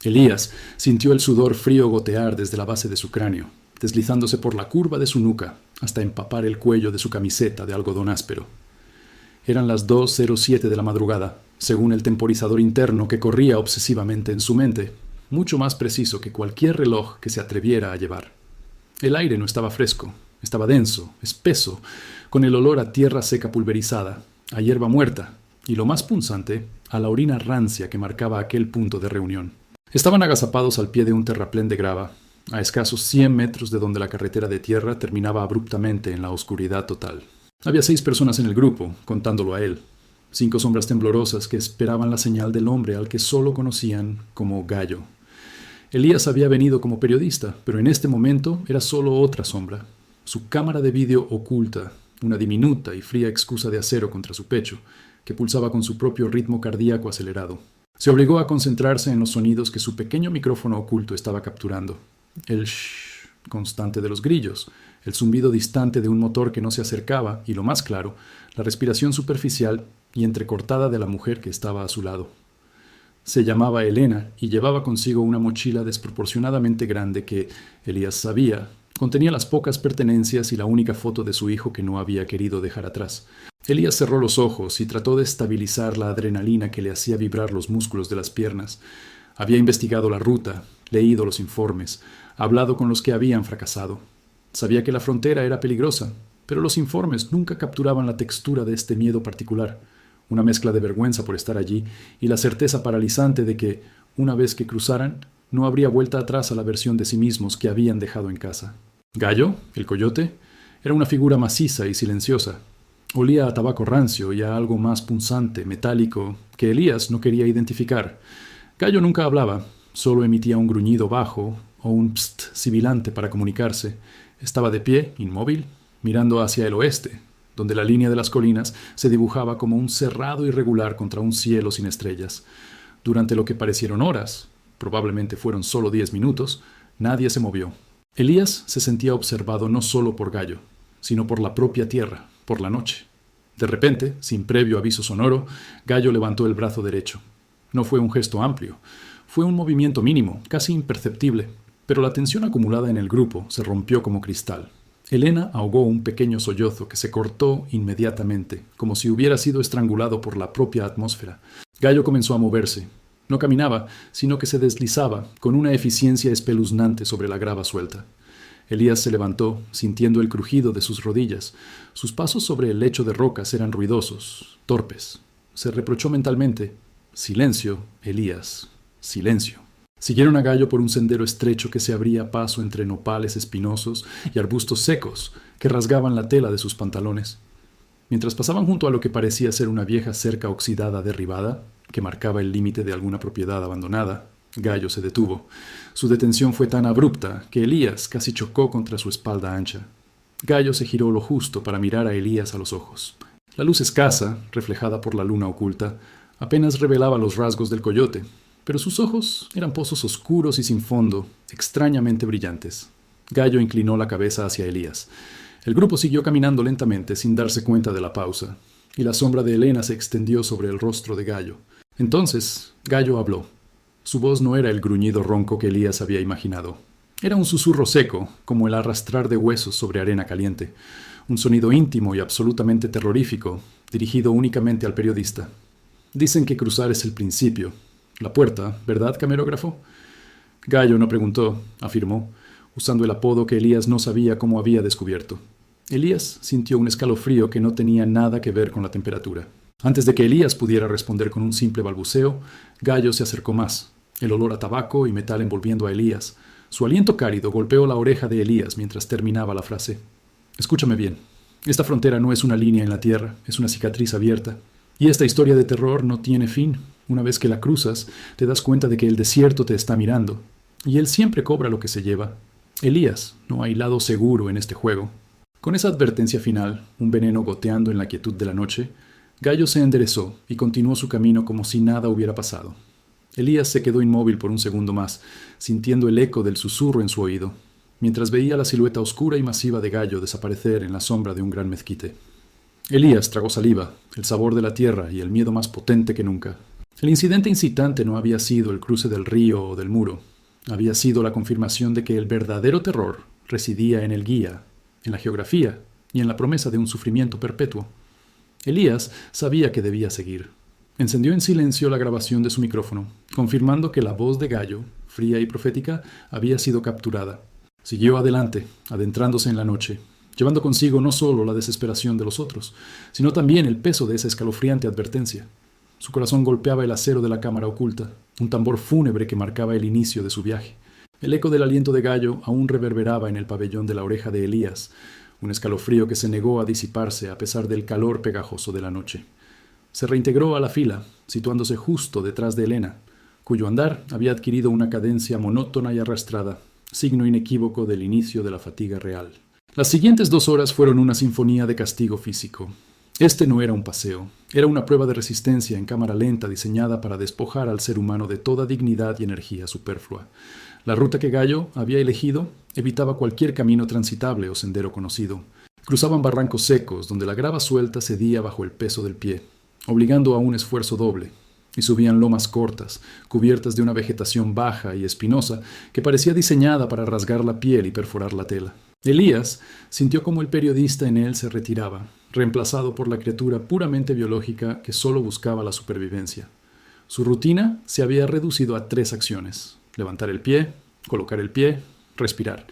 Elías sintió el sudor frío gotear desde la base de su cráneo, deslizándose por la curva de su nuca hasta empapar el cuello de su camiseta de algodón áspero. Eran las 2:07 de la madrugada, según el temporizador interno que corría obsesivamente en su mente, mucho más preciso que cualquier reloj que se atreviera a llevar. El aire no estaba fresco, estaba denso, espeso, con el olor a tierra seca pulverizada, a hierba muerta y, lo más punzante, a la orina rancia que marcaba aquel punto de reunión. Estaban agazapados al pie de un terraplén de grava, a escasos 100 metros de donde la carretera de tierra terminaba abruptamente en la oscuridad total. Había 6 personas en el grupo, contándolo a él. 5 sombras temblorosas que esperaban la señal del hombre al que solo conocían como Gallo. Elías había venido como periodista, pero en este momento era solo otra sombra. Su cámara de vídeo oculta, una diminuta y fría excusa de acero contra su pecho, que pulsaba con su propio ritmo cardíaco acelerado. Se obligó a concentrarse en los sonidos que su pequeño micrófono oculto estaba capturando. El shh constante de los grillos, el zumbido distante de un motor que no se acercaba y, lo más claro, la respiración superficial y entrecortada de la mujer que estaba a su lado. Se llamaba Elena y llevaba consigo una mochila desproporcionadamente grande que, Elías sabía, contenía las pocas pertenencias y la única foto de su hijo que no había querido dejar atrás. Elías cerró los ojos y trató de estabilizar la adrenalina que le hacía vibrar los músculos de las piernas. Había investigado la ruta, leído los informes, hablado con los que habían fracasado. Sabía que la frontera era peligrosa, pero los informes nunca capturaban la textura de este miedo particular, una mezcla de vergüenza por estar allí y la certeza paralizante de que, una vez que cruzaran, no habría vuelta atrás a la versión de sí mismos que habían dejado en casa. Gallo, el coyote, era una figura maciza y silenciosa. Olía a tabaco rancio y a algo más punzante, metálico, que Elías no quería identificar. Gallo nunca hablaba, solo emitía un gruñido bajo o un pst sibilante para comunicarse. Estaba de pie, inmóvil, mirando hacia el oeste, donde la línea de las colinas se dibujaba como un cerrado irregular contra un cielo sin estrellas. Durante lo que parecieron horas, probablemente fueron solo 10 minutos, nadie se movió. Elías se sentía observado no solo por Gallo, sino por la propia tierra, por la noche. De repente, sin previo aviso sonoro, Gallo levantó el brazo derecho. No fue un gesto amplio, fue un movimiento mínimo, casi imperceptible, pero la tensión acumulada en el grupo se rompió como cristal. Elena ahogó un pequeño sollozo que se cortó inmediatamente, como si hubiera sido estrangulado por la propia atmósfera. Gallo comenzó a moverse. No caminaba, sino que se deslizaba, con una eficiencia espeluznante sobre la grava suelta. Elías se levantó, sintiendo el crujido de sus rodillas. Sus pasos sobre el lecho de rocas eran ruidosos, torpes. Se reprochó mentalmente. Silencio, Elías, silencio. Siguieron a Gallo por un sendero estrecho que se abría paso entre nopales espinosos y arbustos secos que rasgaban la tela de sus pantalones. Mientras pasaban junto a lo que parecía ser una vieja cerca oxidada derribada, que marcaba el límite de alguna propiedad abandonada, Gallo se detuvo. Su detención fue tan abrupta que Elías casi chocó contra su espalda ancha. Gallo se giró lo justo para mirar a Elías a los ojos. La luz escasa, reflejada por la luna oculta, apenas revelaba los rasgos del coyote, pero sus ojos eran pozos oscuros y sin fondo, extrañamente brillantes. Gallo inclinó la cabeza hacia Elías. El grupo siguió caminando lentamente sin darse cuenta de la pausa, y la sombra de Elena se extendió sobre el rostro de Gallo. Entonces, Gallo habló. Su voz no era el gruñido ronco que Elías había imaginado. Era un susurro seco, como el arrastrar de huesos sobre arena caliente. Un sonido íntimo y absolutamente terrorífico, dirigido únicamente al periodista. Dicen que cruzar es el principio. La puerta, ¿verdad, camarógrafo? Gallo no preguntó, afirmó, usando el apodo que Elías no sabía cómo había descubierto. Elías sintió un escalofrío que no tenía nada que ver con la temperatura. Antes de que Elías pudiera responder con un simple balbuceo, Gallo se acercó más, el olor a tabaco y metal envolviendo a Elías. Su aliento cálido golpeó la oreja de Elías mientras terminaba la frase. Escúchame bien. Esta frontera no es una línea en la tierra, es una cicatriz abierta. Y esta historia de terror no tiene fin. Una vez que la cruzas, te das cuenta de que el desierto te está mirando. Y él siempre cobra lo que se lleva. Elías, no hay lado seguro en este juego. Con esa advertencia final, un veneno goteando en la quietud de la noche, Gallo se enderezó y continuó su camino como si nada hubiera pasado. Elías se quedó inmóvil por un segundo más, sintiendo el eco del susurro en su oído, mientras veía la silueta oscura y masiva de Gallo desaparecer en la sombra de un gran mezquite. Elías tragó saliva, el sabor de la tierra y el miedo más potente que nunca. El incidente incitante no había sido el cruce del río o del muro. Había sido la confirmación de que el verdadero terror residía en el guía, en la geografía y en la promesa de un sufrimiento perpetuo. Elías sabía que debía seguir. Encendió en silencio la grabación de su micrófono, confirmando que la voz de Gallo, fría y profética, había sido capturada. Siguió adelante, adentrándose en la noche, llevando consigo no solo la desesperación de los otros, sino también el peso de esa escalofriante advertencia. Su corazón golpeaba el acero de la cámara oculta, un tambor fúnebre que marcaba el inicio de su viaje. El eco del aliento de Gallo aún reverberaba en el pabellón de la oreja de Elías, un escalofrío que se negó a disiparse a pesar del calor pegajoso de la noche. Se reintegró a la fila, situándose justo detrás de Elena, cuyo andar había adquirido una cadencia monótona y arrastrada, signo inequívoco del inicio de la fatiga real. Las siguientes 2 horas fueron una sinfonía de castigo físico. Este no era un paseo, era una prueba de resistencia en cámara lenta diseñada para despojar al ser humano de toda dignidad y energía superflua. La ruta que Gallo había elegido evitaba cualquier camino transitable o sendero conocido. Cruzaban barrancos secos donde la grava suelta cedía bajo el peso del pie, obligando a un esfuerzo doble, y subían lomas cortas, cubiertas de una vegetación baja y espinosa que parecía diseñada para rasgar la piel y perforar la tela. Elías sintió como el periodista en él se retiraba, reemplazado por la criatura puramente biológica que solo buscaba la supervivencia. Su rutina se había reducido a 3 acciones: levantar el pie, colocar el pie, respirar.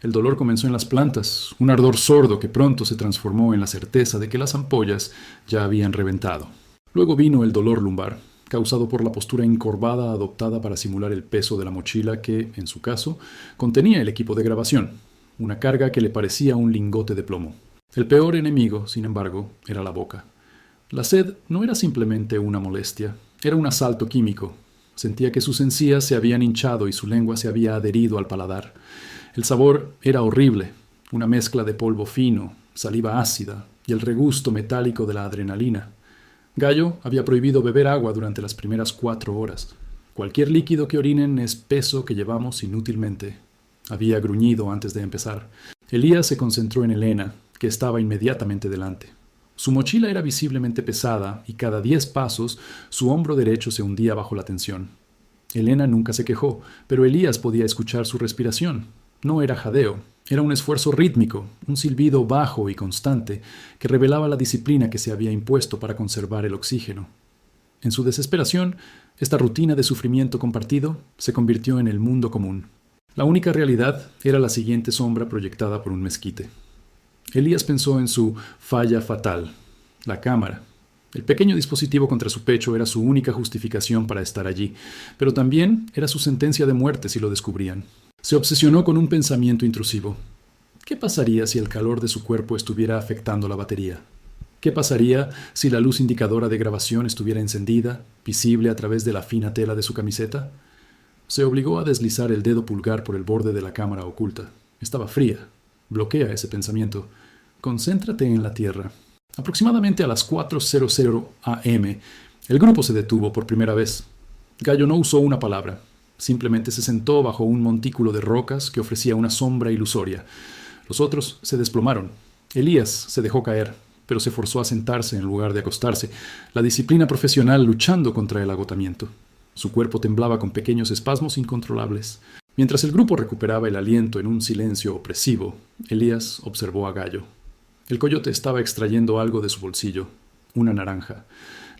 El dolor comenzó en las plantas, un ardor sordo que pronto se transformó en la certeza de que las ampollas ya habían reventado. Luego vino el dolor lumbar, causado por la postura encorvada adoptada para simular el peso de la mochila que, en su caso, contenía el equipo de grabación, una carga que le parecía un lingote de plomo. El peor enemigo, sin embargo, era la boca. La sed no era simplemente una molestia, era un asalto químico. Sentía que sus encías se habían hinchado y su lengua se había adherido al paladar. El sabor era horrible, una mezcla de polvo fino, saliva ácida y el regusto metálico de la adrenalina. Gallo había prohibido beber agua durante las primeras 4 horas. Cualquier líquido que orinen es peso que llevamos inútilmente. Había gruñido antes de empezar. Elías se concentró en Elena, que estaba inmediatamente delante. Su mochila era visiblemente pesada y cada 10 pasos su hombro derecho se hundía bajo la tensión. Elena nunca se quejó, pero Elías podía escuchar su respiración. No era jadeo, era un esfuerzo rítmico, un silbido bajo y constante que revelaba la disciplina que se había impuesto para conservar el oxígeno. En su desesperación, esta rutina de sufrimiento compartido se convirtió en el mundo común. La única realidad era la siguiente sombra proyectada por un mezquite. Elías pensó en su falla fatal, la cámara. El pequeño dispositivo contra su pecho era su única justificación para estar allí, pero también era su sentencia de muerte si lo descubrían. Se obsesionó con un pensamiento intrusivo. ¿Qué pasaría si el calor de su cuerpo estuviera afectando la batería? ¿Qué pasaría si la luz indicadora de grabación estuviera encendida, visible a través de la fina tela de su camiseta? Se obligó a deslizar el dedo pulgar por el borde de la cámara oculta. Estaba fría. Bloquea ese pensamiento. Concéntrate en la Tierra. Aproximadamente a las 4:00 a.m., el grupo se detuvo por primera vez. Gallo no usó una palabra. Simplemente se sentó bajo un montículo de rocas que ofrecía una sombra ilusoria. Los otros se desplomaron. Elías se dejó caer, pero se forzó a sentarse en lugar de acostarse, la disciplina profesional luchando contra el agotamiento. Su cuerpo temblaba con pequeños espasmos incontrolables. Mientras el grupo recuperaba el aliento en un silencio opresivo, Elías observó a Gallo. El coyote estaba extrayendo algo de su bolsillo, una naranja.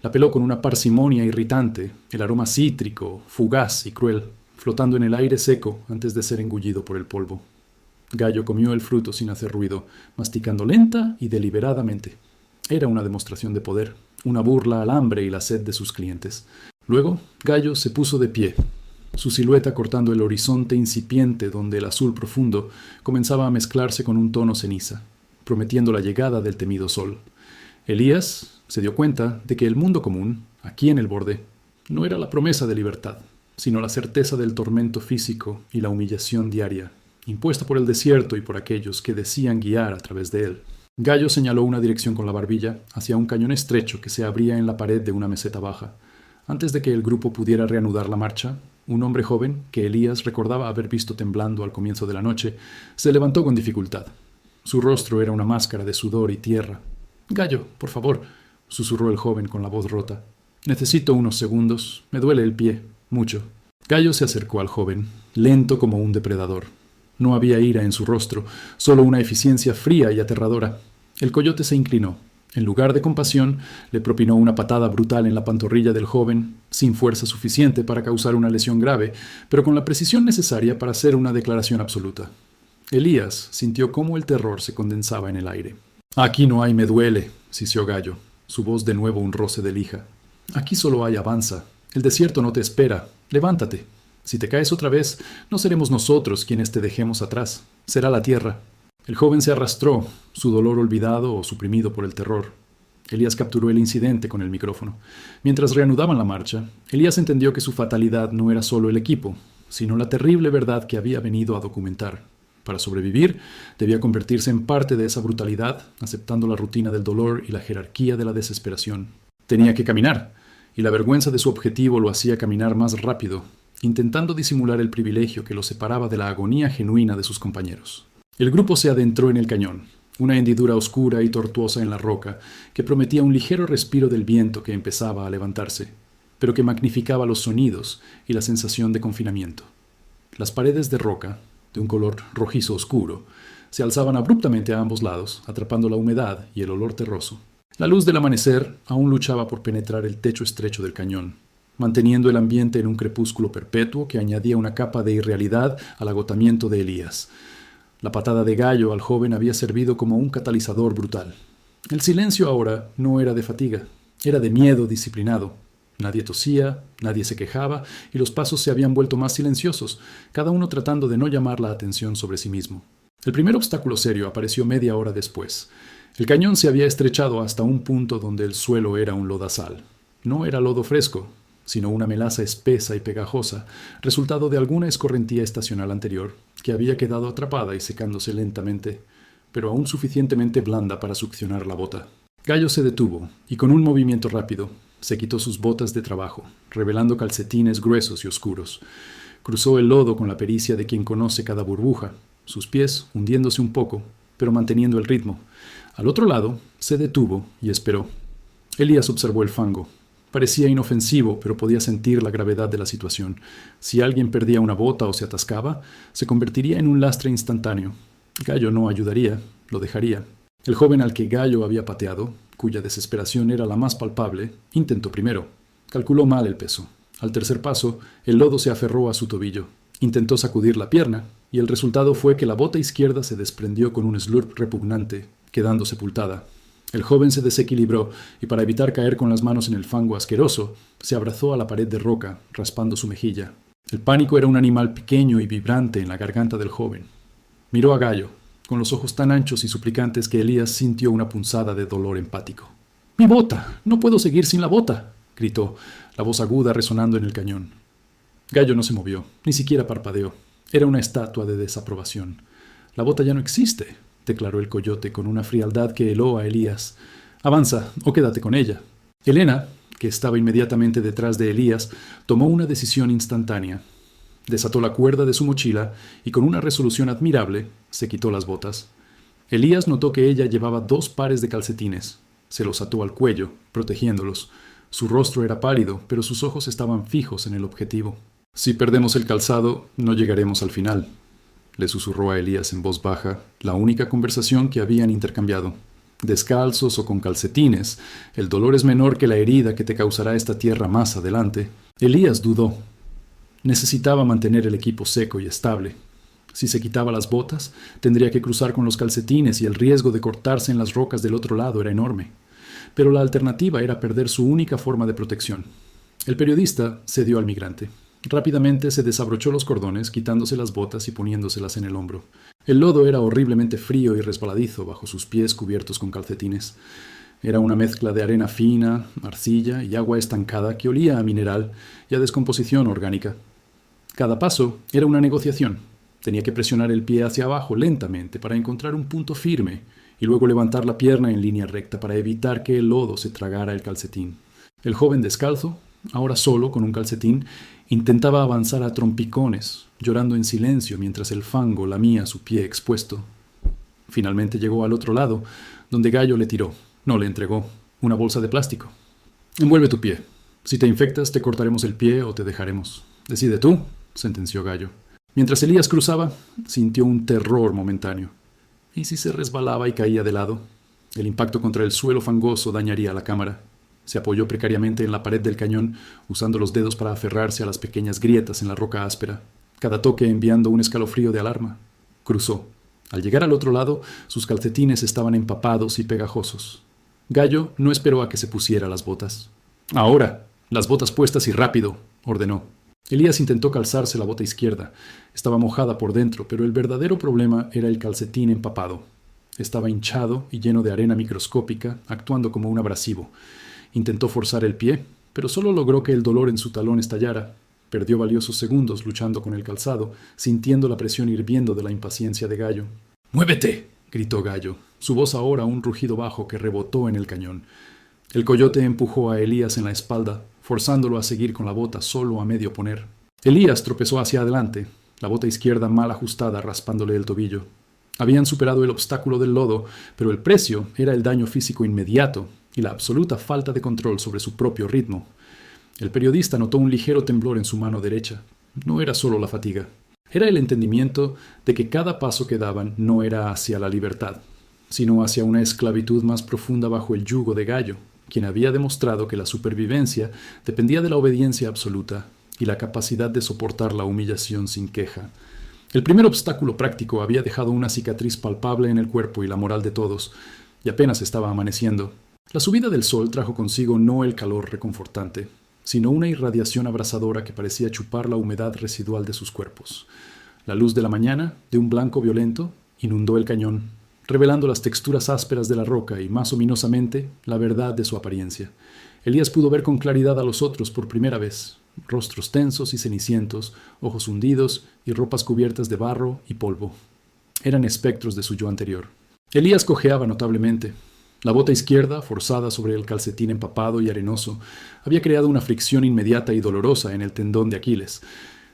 La peló con una parsimonia irritante, el aroma cítrico, fugaz y cruel, flotando en el aire seco antes de ser engullido por el polvo. Gallo comió el fruto sin hacer ruido, masticando lenta y deliberadamente. Era una demostración de poder, una burla al hambre y la sed de sus clientes. Luego, Gallo se puso de pie, su silueta cortando el horizonte incipiente donde el azul profundo comenzaba a mezclarse con un tono ceniza, prometiendo la llegada del temido sol. Elías se dio cuenta de que el mundo común, aquí en el borde, no era la promesa de libertad, sino la certeza del tormento físico y la humillación diaria, impuesta por el desierto y por aquellos que decían guiar a través de él. Gallo señaló una dirección con la barbilla hacia un cañón estrecho que se abría en la pared de una meseta baja. Antes de que el grupo pudiera reanudar la marcha, un hombre joven, que Elías recordaba haber visto temblando al comienzo de la noche, se levantó con dificultad. Su rostro era una máscara de sudor y tierra. «Gallo, por favor», susurró el joven con la voz rota. Necesito unos segundos. Me duele el pie. Mucho. Gallo se acercó al joven, lento como un depredador. No había ira en su rostro, solo una eficiencia fría y aterradora. El coyote se inclinó. En lugar de compasión, le propinó una patada brutal en la pantorrilla del joven, sin fuerza suficiente para causar una lesión grave, pero con la precisión necesaria para hacer una declaración absoluta. Elías sintió cómo el terror se condensaba en el aire. «Aquí no hay me duele», siseó Gallo, su voz de nuevo un roce de lija. «Aquí solo hay avanza. El desierto no te espera. Levántate. Si te caes otra vez, no seremos nosotros quienes te dejemos atrás. Será la tierra». El joven se arrastró, su dolor olvidado o suprimido por el terror. Elías capturó el incidente con el micrófono. Mientras reanudaban la marcha, Elías entendió que su fatalidad no era solo el equipo, sino la terrible verdad que había venido a documentar. Para sobrevivir, debía convertirse en parte de esa brutalidad, aceptando la rutina del dolor y la jerarquía de la desesperación. Tenía que caminar, y la vergüenza de su objetivo lo hacía caminar más rápido, intentando disimular el privilegio que lo separaba de la agonía genuina de sus compañeros. El grupo se adentró en el cañón, una hendidura oscura y tortuosa en la roca que prometía un ligero respiro del viento que empezaba a levantarse, pero que magnificaba los sonidos y la sensación de confinamiento. Las paredes de roca, de un color rojizo oscuro, se alzaban abruptamente a ambos lados, atrapando la humedad y el olor terroso. La luz del amanecer aún luchaba por penetrar el techo estrecho del cañón, manteniendo el ambiente en un crepúsculo perpetuo que añadía una capa de irrealidad al agotamiento de Elías. La patada de Gallo al joven había servido como un catalizador brutal. El silencio ahora no era de fatiga, era de miedo disciplinado. Nadie tosía, nadie se quejaba, y los pasos se habían vuelto más silenciosos, cada uno tratando de no llamar la atención sobre sí mismo. El primer obstáculo serio apareció media hora después. El cañón se había estrechado hasta un punto donde el suelo era un lodazal. No era lodo fresco, sino una melaza espesa y pegajosa, resultado de alguna escorrentía estacional anterior, que había quedado atrapada y secándose lentamente, pero aún suficientemente blanda para succionar la bota. Gallo se detuvo, y con un movimiento rápido, se quitó sus botas de trabajo, revelando calcetines gruesos y oscuros. Cruzó el lodo con la pericia de quien conoce cada burbuja, sus pies hundiéndose un poco, pero manteniendo el ritmo. Al otro lado, se detuvo y esperó. Elías observó el fango. Parecía inofensivo, pero podía sentir la gravedad de la situación. Si alguien perdía una bota o se atascaba, se convertiría en un lastre instantáneo. Gallo no ayudaría, lo dejaría. El joven al que Gallo había pateado, cuya desesperación era la más palpable, intentó primero. Calculó mal el peso. Al tercer paso, el lodo se aferró a su tobillo. Intentó sacudir la pierna, y el resultado fue que la bota izquierda se desprendió con un slurp repugnante, quedando sepultada. El joven se desequilibró y para evitar caer con las manos en el fango asqueroso, se abrazó a la pared de roca, raspando su mejilla. El pánico era un animal pequeño y vibrante en la garganta del joven. Miró a Gallo, con los ojos tan anchos y suplicantes que Elías sintió una punzada de dolor empático. «¡Mi bota! ¡No puedo seguir sin la bota!», gritó, la voz aguda resonando en el cañón. Gallo no se movió, ni siquiera parpadeó. Era una estatua de desaprobación. «La bota ya no existe», declaró el coyote con una frialdad que heló a Elías. «Avanza, o quédate con ella». Elena, que estaba inmediatamente detrás de Elías, tomó una decisión instantánea. Desató la cuerda de su mochila y con una resolución admirable se quitó las botas. Elías notó que ella llevaba 2 pares de calcetines. Se los ató al cuello, protegiéndolos. Su rostro era pálido, pero sus ojos estaban fijos en el objetivo. «Si perdemos el calzado, no llegaremos al final», le susurró a Elías en voz baja, la única conversación que habían intercambiado. «Descalzos o con calcetines, el dolor es menor que la herida que te causará esta tierra más adelante». Elías dudó. Necesitaba mantener el equipo seco y estable. Si se quitaba las botas, tendría que cruzar con los calcetines y el riesgo de cortarse en las rocas del otro lado era enorme. Pero la alternativa era perder su única forma de protección. El periodista cedió al migrante. Rápidamente se desabrochó los cordones, quitándose las botas y poniéndoselas en el hombro. El lodo era horriblemente frío y resbaladizo bajo sus pies cubiertos con calcetines. Era una mezcla de arena fina, arcilla y agua estancada que olía a mineral y a descomposición orgánica. Cada paso era una negociación. Tenía que presionar el pie hacia abajo lentamente para encontrar un punto firme y luego levantar la pierna en línea recta para evitar que el lodo se tragara el calcetín. El joven descalzo, ahora solo con un calcetín, intentaba avanzar a trompicones, llorando en silencio mientras el fango lamía su pie expuesto. Finalmente llegó al otro lado, donde Gallo le tiró, no le entregó, una bolsa de plástico. «Envuelve tu pie», Si te infectas, te cortaremos el pie o te dejaremos. Decide tú, sentenció Gallo. Mientras Elías cruzaba, sintió un terror momentáneo. ¿Y si se resbalaba y caía de lado? El impacto contra el suelo fangoso dañaría la cámara. Se apoyó precariamente en la pared del cañón, usando los dedos para aferrarse a las pequeñas grietas en la roca áspera, cada toque enviando un escalofrío de alarma. Cruzó. Al llegar al otro lado, sus calcetines estaban empapados y pegajosos. Gallo no esperó a que se pusiera las botas. «Ahora, las botas puestas y rápido», ordenó. Elías intentó calzarse la bota izquierda. Estaba mojada por dentro, pero el verdadero problema era el calcetín empapado. Estaba hinchado y lleno de arena microscópica, actuando como un abrasivo. Intentó forzar el pie, pero solo logró que el dolor en su talón estallara. Perdió valiosos segundos luchando con el calzado, sintiendo la presión hirviendo de la impaciencia de Gallo. «¡Muévete!», gritó Gallo, su voz ahora un rugido bajo que rebotó en el cañón. El coyote empujó a Elías en la espalda, forzándolo a seguir con la bota solo a medio poner. Elías tropezó hacia adelante, la bota izquierda mal ajustada raspándole el tobillo. Habían superado el obstáculo del lodo, pero el precio era el daño físico inmediato y la absoluta falta de control sobre su propio ritmo. El periodista notó un ligero temblor en su mano derecha. No era solo la fatiga. Era el entendimiento de que cada paso que daban no era hacia la libertad, sino hacia una esclavitud más profunda bajo el yugo de Gallo, quien había demostrado que la supervivencia dependía de la obediencia absoluta y la capacidad de soportar la humillación sin queja. El primer obstáculo práctico había dejado una cicatriz palpable en el cuerpo y la moral de todos, y apenas estaba amaneciendo. La subida del sol trajo consigo no el calor reconfortante, sino una irradiación abrasadora que parecía chupar la humedad residual de sus cuerpos. La luz de la mañana, de un blanco violento, inundó el cañón, revelando las texturas ásperas de la roca y, más ominosamente, la verdad de su apariencia. Elías pudo ver con claridad a los otros por primera vez, rostros tensos y cenicientos, ojos hundidos y ropas cubiertas de barro y polvo. Eran espectros de su yo anterior. Elías cojeaba notablemente. La bota izquierda, forzada sobre el calcetín empapado y arenoso, había creado una fricción inmediata y dolorosa en el tendón de Aquiles.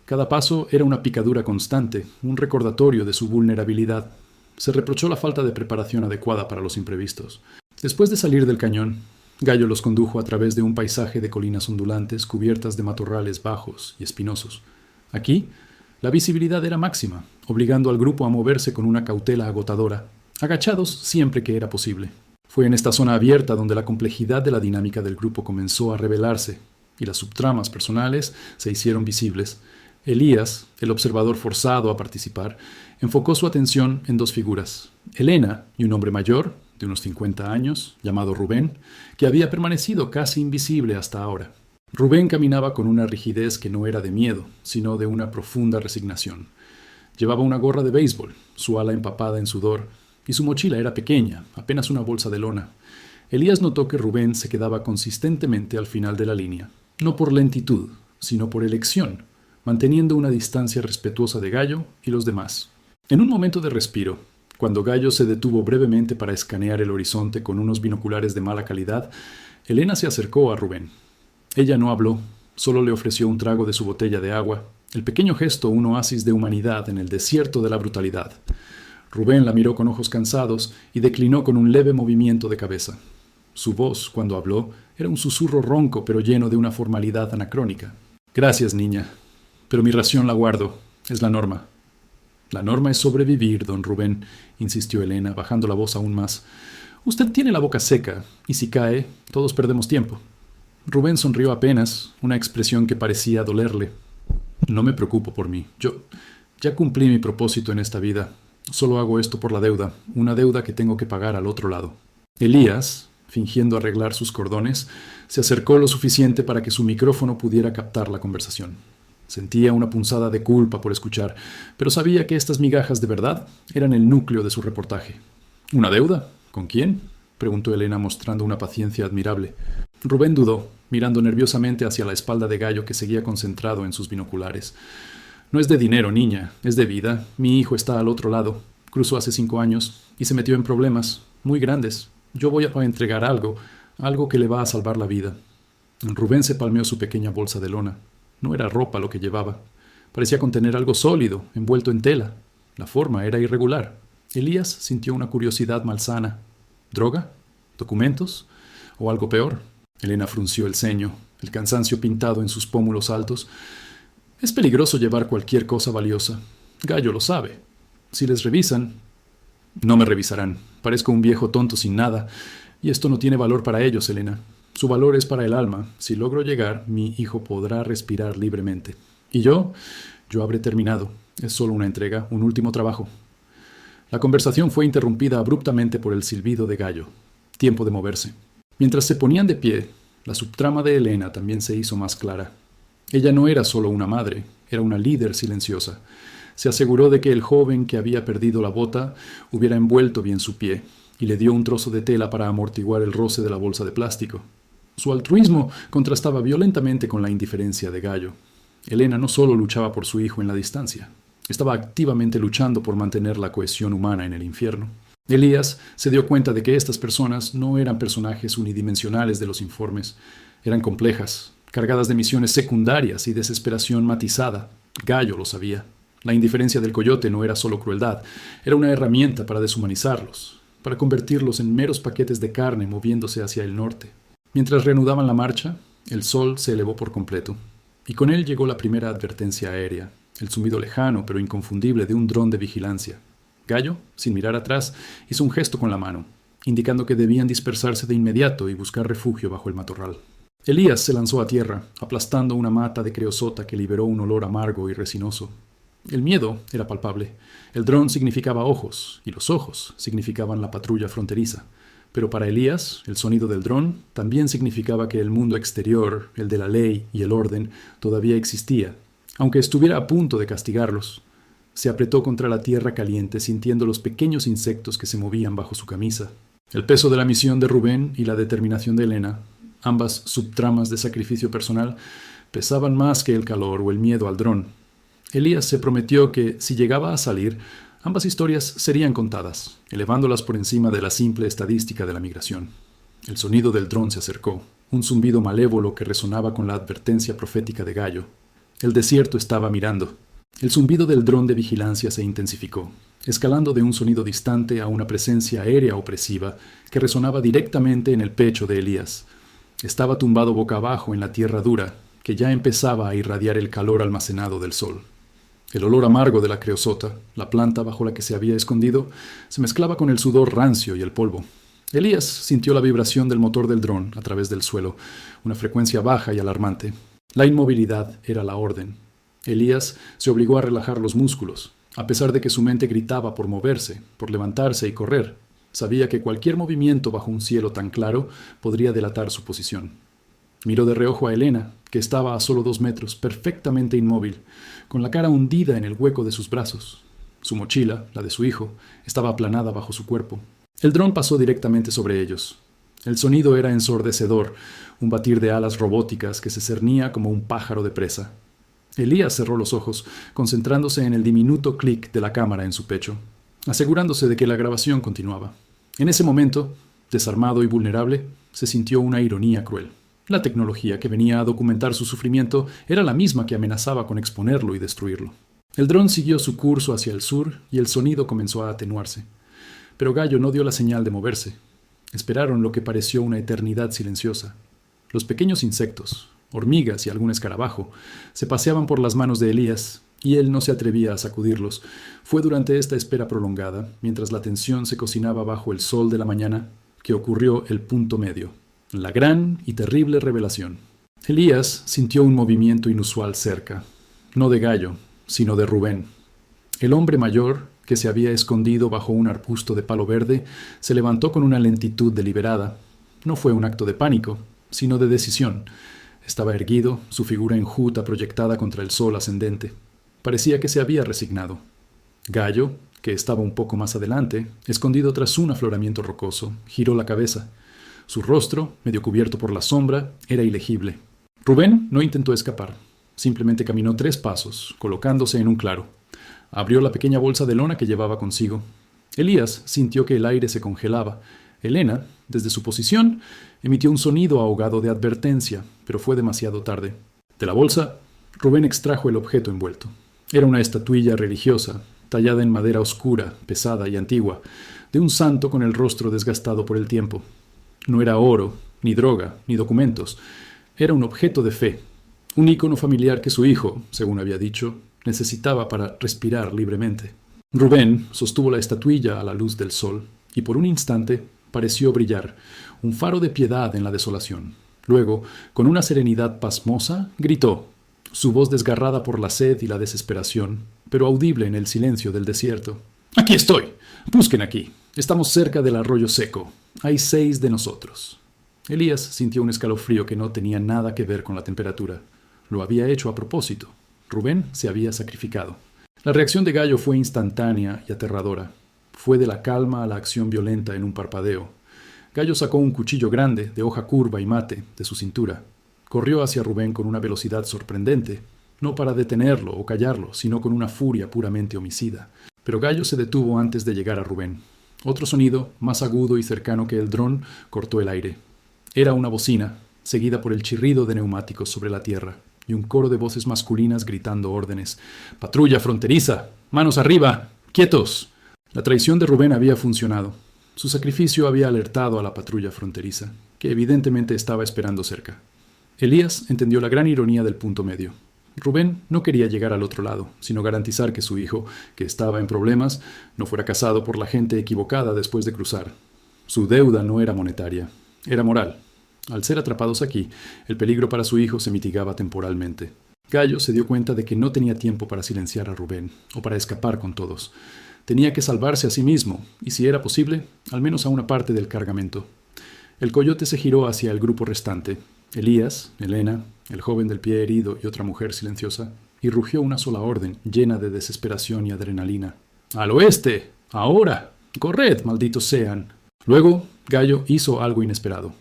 Cada paso era una picadura constante, un recordatorio de su vulnerabilidad. Se reprochó la falta de preparación adecuada para los imprevistos. Después de salir del cañón, Gallo los condujo a través de un paisaje de colinas ondulantes cubiertas de matorrales bajos y espinosos. Aquí, la visibilidad era máxima, obligando al grupo a moverse con una cautela agotadora, agachados siempre que era posible. Fue en esta zona abierta donde la complejidad de la dinámica del grupo comenzó a revelarse, y las subtramas personales se hicieron visibles. Elías, el observador forzado a participar, enfocó su atención en dos figuras: Elena y un hombre mayor, de unos 50 años, llamado Rubén, que había permanecido casi invisible hasta ahora. Rubén caminaba con una rigidez que no era de miedo, sino de una profunda resignación. Llevaba una gorra de béisbol, su ala empapada en sudor, y su mochila era pequeña, apenas una bolsa de lona. Elías notó que Rubén se quedaba consistentemente al final de la línea, no por lentitud, sino por elección, manteniendo una distancia respetuosa de Gallo y los demás. En un momento de respiro, cuando Gallo se detuvo brevemente para escanear el horizonte con unos binoculares de mala calidad, Elena se acercó a Rubén. Ella no habló, solo le ofreció un trago de su botella de agua, el pequeño gesto un oasis de humanidad en el desierto de la brutalidad. Rubén la miró con ojos cansados y declinó con un leve movimiento de cabeza. Su voz, cuando habló, era un susurro ronco pero lleno de una formalidad anacrónica. «Gracias, niña, pero mi ración la guardo. Es la norma». «La norma es sobrevivir, don Rubén», insistió Elena, bajando la voz aún más. «Usted tiene la boca seca, y si cae, todos perdemos tiempo». Rubén sonrió apenas, una expresión que parecía dolerle. «No me preocupo por mí. Yo ya cumplí mi propósito en esta vida. Solo hago esto por la deuda, una deuda que tengo que pagar al otro lado». Elías, fingiendo arreglar sus cordones, se acercó lo suficiente para que su micrófono pudiera captar la conversación. Sentía una punzada de culpa por escuchar, pero sabía que estas migajas de verdad eran el núcleo de su reportaje. «¿Una deuda? ¿Con quién?», preguntó Elena mostrando una paciencia admirable. Rubén dudó, mirando nerviosamente hacia la espalda de Gallo que seguía concentrado en sus binoculares. «No es de dinero, niña, es de vida. Mi hijo está al otro lado. Cruzó hace 5 años y se metió en problemas muy grandes. Yo voy a entregar algo que le va a salvar la vida». Rubén se palmeó su pequeña bolsa de lona. No era ropa lo que llevaba. Parecía contener algo sólido, envuelto en tela. La forma era irregular. Elías sintió una curiosidad malsana. ¿Droga? ¿Documentos? ¿O algo peor? Elena frunció el ceño. el cansancio pintado en sus pómulos altos. Es peligroso llevar cualquier cosa valiosa. Gallo lo sabe. Si les revisan, no me revisarán. Parezco un viejo tonto sin nada, y esto no tiene valor para ellos, Elena. Su valor es para el alma. Si logro llegar, mi hijo podrá respirar libremente. Y yo habré terminado. Es solo una entrega, un último trabajo. La conversación fue interrumpida abruptamente por el silbido de Gallo. Tiempo de moverse. Mientras se ponían de pie, la subtrama de Elena también se hizo más clara. Ella no era solo una madre, era una líder silenciosa. Se aseguró de que el joven que había perdido la bota hubiera envuelto bien su pie, y le dio un trozo de tela para amortiguar el roce de la bolsa de plástico. Su altruismo contrastaba violentamente con la indiferencia de Gallo. Elena no solo luchaba por su hijo en la distancia, estaba activamente luchando por mantener la cohesión humana en el infierno. Elías se dio cuenta de que estas personas no eran personajes unidimensionales de los informes, eran complejas, cargadas de misiones secundarias y desesperación matizada. Gallo lo sabía. La indiferencia del coyote no era solo crueldad, era una herramienta para deshumanizarlos, para convertirlos en meros paquetes de carne moviéndose hacia el norte. Mientras reanudaban la marcha, el sol se elevó por completo, y con él llegó la primera advertencia aérea, el zumbido lejano pero inconfundible de un dron de vigilancia. Gallo, sin mirar atrás, hizo un gesto con la mano, indicando que debían dispersarse de inmediato y buscar refugio bajo el matorral. Elías se lanzó a tierra, aplastando una mata de creosota que liberó un olor amargo y resinoso. El miedo era palpable. El dron significaba ojos, y los ojos significaban la patrulla fronteriza. Pero para Elías, el sonido del dron también significaba que el mundo exterior, el de la ley y el orden, todavía existía, aunque estuviera a punto de castigarlos. Se apretó contra la tierra caliente, sintiendo los pequeños insectos que se movían bajo su camisa. El peso de la misión de Rubén y la determinación de Elena, ambas subtramas de sacrificio personal, pesaban más que el calor o el miedo al dron. Elías se prometió que, si llegaba a salir, ambas historias serían contadas, elevándolas por encima de la simple estadística de la migración. El sonido del dron se acercó, un zumbido malévolo que resonaba con la advertencia profética de Gallo. El desierto estaba mirando. El zumbido del dron de vigilancia se intensificó, escalando de un sonido distante a una presencia aérea opresiva que resonaba directamente en el pecho de Elías. Estaba tumbado boca abajo en la tierra dura, que ya empezaba a irradiar el calor almacenado del sol. El olor amargo de la creosota, la planta bajo la que se había escondido, se mezclaba con el sudor rancio y el polvo. Elías sintió la vibración del motor del dron a través del suelo, una frecuencia baja y alarmante. La inmovilidad era la orden. Elías se obligó a relajar los músculos, a pesar de que su mente gritaba por moverse, por levantarse y correr. Sabía que cualquier movimiento bajo un cielo tan claro podría delatar su posición. Miró de reojo a Elena, que estaba a solo 2 metros, perfectamente inmóvil, con la cara hundida en el hueco de sus brazos. Su mochila, la de su hijo, estaba aplanada bajo su cuerpo. El dron pasó directamente sobre ellos. El sonido era ensordecedor, un batir de alas robóticas que se cernía como un pájaro de presa. Elías cerró los ojos, concentrándose en el diminuto clic de la cámara en su pecho, asegurándose de que la grabación continuaba. En ese momento, desarmado y vulnerable, se sintió una ironía cruel. La tecnología que venía a documentar su sufrimiento era la misma que amenazaba con exponerlo y destruirlo. El dron siguió su curso hacia el sur y el sonido comenzó a atenuarse. Pero Gallo no dio la señal de moverse. Esperaron lo que pareció una eternidad silenciosa. Los pequeños insectos, hormigas y algún escarabajo, se paseaban por las manos de Elías, y él no se atrevía a sacudirlos. Fue durante esta espera prolongada, mientras la tensión se cocinaba bajo el sol de la mañana, que ocurrió el punto medio, la gran y terrible revelación. Elías sintió un movimiento inusual cerca, no de Gallo, sino de Rubén. El hombre mayor, que se había escondido bajo un arbusto de palo verde, se levantó con una lentitud deliberada. No fue un acto de pánico, sino de decisión. Estaba erguido, su figura enjuta proyectada contra el sol ascendente. Parecía que se había resignado. Gallo, que estaba un poco más adelante, escondido tras un afloramiento rocoso, giró la cabeza. Su rostro, medio cubierto por la sombra, era ilegible. Rubén no intentó escapar. Simplemente caminó 3 pasos, colocándose en un claro. Abrió la pequeña bolsa de lona que llevaba consigo. Elías sintió que el aire se congelaba. Elena, desde su posición, emitió un sonido ahogado de advertencia, pero fue demasiado tarde. De la bolsa, Rubén extrajo el objeto envuelto. Era una estatuilla religiosa, tallada en madera oscura, pesada y antigua, de un santo con el rostro desgastado por el tiempo. No era oro, ni droga, ni documentos. Era un objeto de fe, un ícono familiar que su hijo, según había dicho, necesitaba para respirar libremente. Rubén sostuvo la estatuilla a la luz del sol y por un instante pareció brillar, un faro de piedad en la desolación. Luego, con una serenidad pasmosa, gritó, su voz desgarrada por la sed y la desesperación, pero audible en el silencio del desierto. «¡Aquí estoy! Busquen aquí. Estamos cerca del arroyo seco. Hay 6 de nosotros». Elías sintió un escalofrío que no tenía nada que ver con la temperatura. Lo había hecho a propósito. Rubén se había sacrificado. La reacción de Gallo fue instantánea y aterradora. Fue de la calma a la acción violenta en un parpadeo. Gallo sacó un cuchillo grande, de hoja curva y mate, de su cintura. Corrió hacia Rubén con una velocidad sorprendente, no para detenerlo o callarlo, sino con una furia puramente homicida. Pero Gallo se detuvo antes de llegar a Rubén. Otro sonido, más agudo y cercano que el dron, cortó el aire. Era una bocina, seguida por el chirrido de neumáticos sobre la tierra, y un coro de voces masculinas gritando órdenes. «¡Patrulla fronteriza! ¡Manos arriba! ¡Quietos!». La traición de Rubén había funcionado. Su sacrificio había alertado a la patrulla fronteriza, que evidentemente estaba esperando cerca. Elías entendió la gran ironía del punto medio. Rubén no quería llegar al otro lado, sino garantizar que su hijo, que estaba en problemas, no fuera cazado por la gente equivocada después de cruzar. Su deuda no era monetaria, era moral. Al ser atrapados aquí, el peligro para su hijo se mitigaba temporalmente. Gallo se dio cuenta de que no tenía tiempo para silenciar a Rubén, o para escapar con todos. Tenía que salvarse a sí mismo, y si era posible, al menos a una parte del cargamento. El coyote se giró hacia el grupo restante. Elías, Elena, el joven del pie herido y otra mujer silenciosa, y rugió una sola orden, llena de desesperación y adrenalina. «¡Al oeste! ¡Ahora! ¡Corred, malditos sean!». Luego, Gallo hizo algo inesperado.